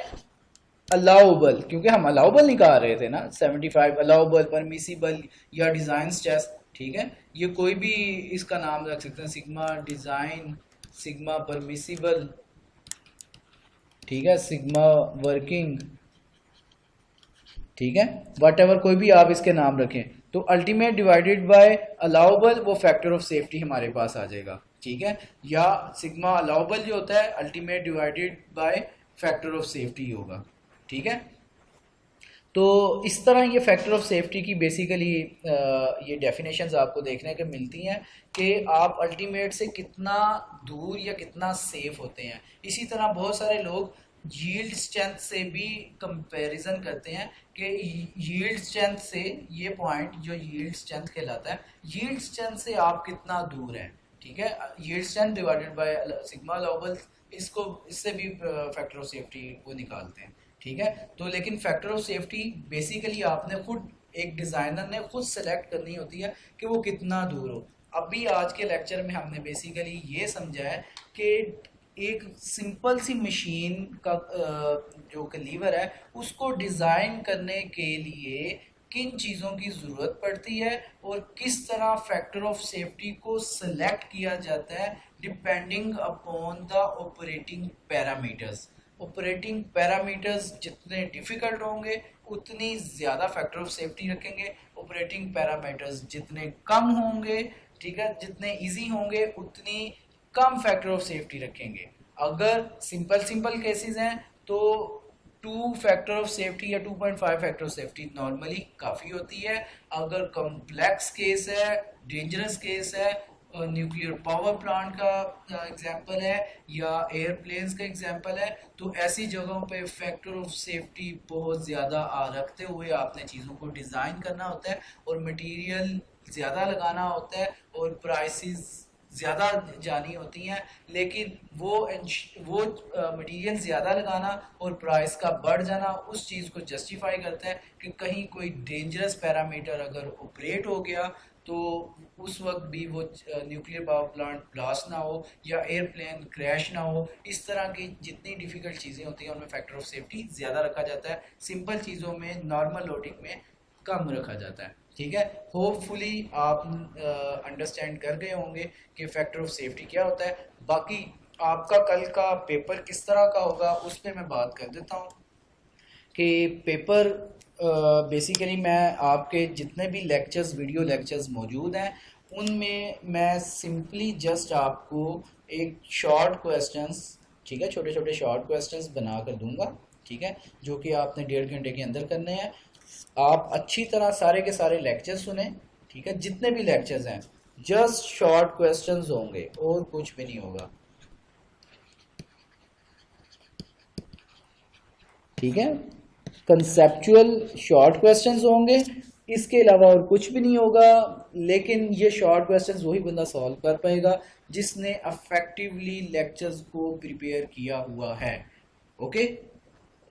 अलाउबल, क्योंकि हम अलाउबल निकाल रहे थे ना, 75 अलाउबल, परमिसिबल या डिज़ाइन स्ट्रेस, ठीक है। ये कोई भी इसका नाम रख सकते हैं, सिग्मा डिज़ाइन, सिग्मा परमिसिबल, ठीक है, सिग्मा वर्किंग, ठीक है, वट एवर कोई भी आप इसके नाम रखें। तो अल्टीमेट डिवाइडेड बाय अलाउबल वो फैक्टर ऑफ सेफ्टी हमारे पास आ जाएगा, ठीक है। या सिग्मा अलाउबल जो होता है ultimate divided by factor of safety होगा, ठीक है। तो इस तरह ये फैक्टर ऑफ सेफ्टी की बेसिकली ये डेफिनेशंस आपको देखने को मिलती हैं कि आप अल्टीमेट से कितना दूर या कितना सेफ होते हैं। इसी तरह बहुत सारे लोग यील्ड स्ट्रेंथ से भी कंपैरिजन करते हैं कि यील्ड स्ट्रेंथ से, ये पॉइंट जो यील्ड स्ट्रेंथ कहलाता है, यील्ड स्ट्रेंथ से आप कितना दूर हैं, ठीक है। Yield strength divided by sigma allowable, इसको इससे भी फैक्टर ऑफ सेफ्टी को निकालते हैं, ठीक है। तो लेकिन फैक्टर ऑफ सेफ्टी बेसिकली आपने खुद, एक डिज़ाइनर ने खुद सेलेक्ट करनी होती है कि वो कितना दूर हो। अभी आज के लेक्चर में हमने बेसिकली ये समझा है कि एक सिंपल सी मशीन का जो लीवर है उसको डिज़ाइन करने के लिए किन चीज़ों की ज़रूरत पड़ती है और किस तरह फैक्टर ऑफ सेफ्टी को सेलेक्ट किया जाता है depending upon the operating parameters. Operating parameters जितने डिफ़िकल्ट होंगे उतनी ज़्यादा फैक्टर ऑफ सेफ्टी रखेंगे, ऑपरेटिंग पैरामीटर्स जितने कम होंगे, ठीक है, जितने इजी होंगे उतनी कम फैक्टर ऑफ सेफ्टी रखेंगे। अगर सिंपल केसेस हैं तो 2 फैक्टर ऑफ सेफ्टी या 2.5 फैक्टर ऑफ सेफ्टी नॉर्मली काफ़ी होती है। अगर कॉम्प्लेक्स केस है, डेंजरस केस है, न्यूक्लियर पावर प्लांट का एग्जांपल है या एयरप्लेन्स का एग्जांपल है, तो ऐसी जगहों पे फैक्टर ऑफ सेफ्टी बहुत ज़्यादा रखते हुए आपने चीज़ों को डिज़ाइन करना होता है और मटेरियल ज़्यादा लगाना होता है और प्राइसेस ज़्यादा जानी होती हैं। लेकिन वो मटेरियल ज़्यादा लगाना और प्राइस का बढ़ जाना उस चीज़ को जस्टिफाई करता है कि कहीं कोई डेंजरस पैरामीटर अगर ऑपरेट हो गया तो उस वक्त भी वो न्यूक्लियर पावर प्लांट ब्लास्ट ना हो या एयरप्लेन क्रैश ना हो। इस तरह की जितनी डिफ़िकल्ट चीज़ें होती हैं उनमें फैक्टर ऑफ सेफ्टी ज़्यादा रखा जाता है, सिंपल चीज़ों में, नॉर्मल लोडिंग में कम रखा जाता है, ठीक है। होपफुली आप अंडरस्टैंड कर गए होंगे कि फैक्टर ऑफ सेफ्टी क्या होता है। बाकी आपका कल का पेपर किस तरह का होगा उस पर मैं बात कर देता हूँ कि पेपर बेसिकली मैं आपके जितने भी लेक्चर्स, वीडियो लेक्चर्स मौजूद हैं उनमें मैं सिंपली जस्ट आपको एक शॉर्ट क्वेश्चंस, ठीक है, छोटे छोटे शॉर्ट क्वेश्चंस बना कर दूंगा, ठीक है, जो कि आपने 1.5 घंटे के अंदर करने हैं। आप अच्छी तरह सारे के सारे लेक्चर्स सुने, ठीक है, जितने भी लेक्चर्स हैं जस्ट शॉर्ट क्वेश्चंस होंगे और कुछ भी नहीं होगा, ठीक है। कंसेप्चुअल शॉर्ट क्वेश्चंस होंगे, इसके अलावा और कुछ भी नहीं होगा। लेकिन ये शॉर्ट क्वेश्चंस वही बंदा सॉल्व कर पाएगा जिसने अफेक्टिवली लेक्चर्स को प्रिपेयर किया हुआ है, ओके।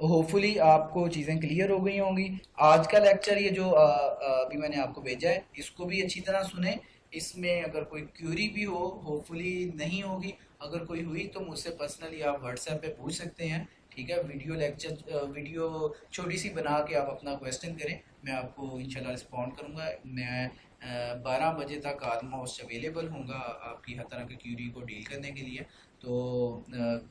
होपफुली आपको चीज़ें क्लियर हो गई होंगी। आज का लेक्चर ये जो अभी मैंने आपको भेजा है इसको भी अच्छी तरह सुने। इसमें अगर कोई क्यूरी भी हो, होपफुली नहीं होगी, अगर कोई हुई तो मुझसे पर्सनली आप व्हाट्सएप पे पूछ सकते हैं, ठीक है। वीडियो छोटी सी बना के आप अपना क्वेश्चन करें, मैं आपको इंशाल्लाह रिस्पॉन्ड करूँगा। मैं 12 बजे तक ऑलमोस्ट अवेलेबल हूँगा आपकी हर तरह की क्यूरी को डील करने के लिए, तो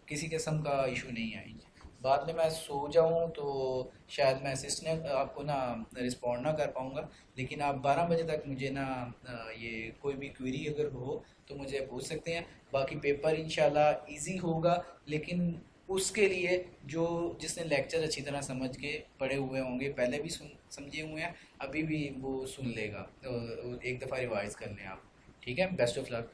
किसी किस्म का इशू नहीं है। बाद में मैं सो जाऊँ तो शायद मैं असिस्टेंट आपको ना रिस्पॉन्ड ना कर पाऊँगा, लेकिन आप 12 बजे तक मुझे ना ये कोई भी क्वेरी अगर हो तो मुझे पूछ सकते हैं। बाकी पेपर इंशाल्लाह इजी होगा, लेकिन उसके लिए जिसने लेक्चर अच्छी तरह समझ के पढ़े हुए होंगे, पहले भी समझे हुए हैं, अभी भी वो सुन लेगा, तो एक दफ़ा रिवाइज़ कर लें आप, ठीक है। Best of luck.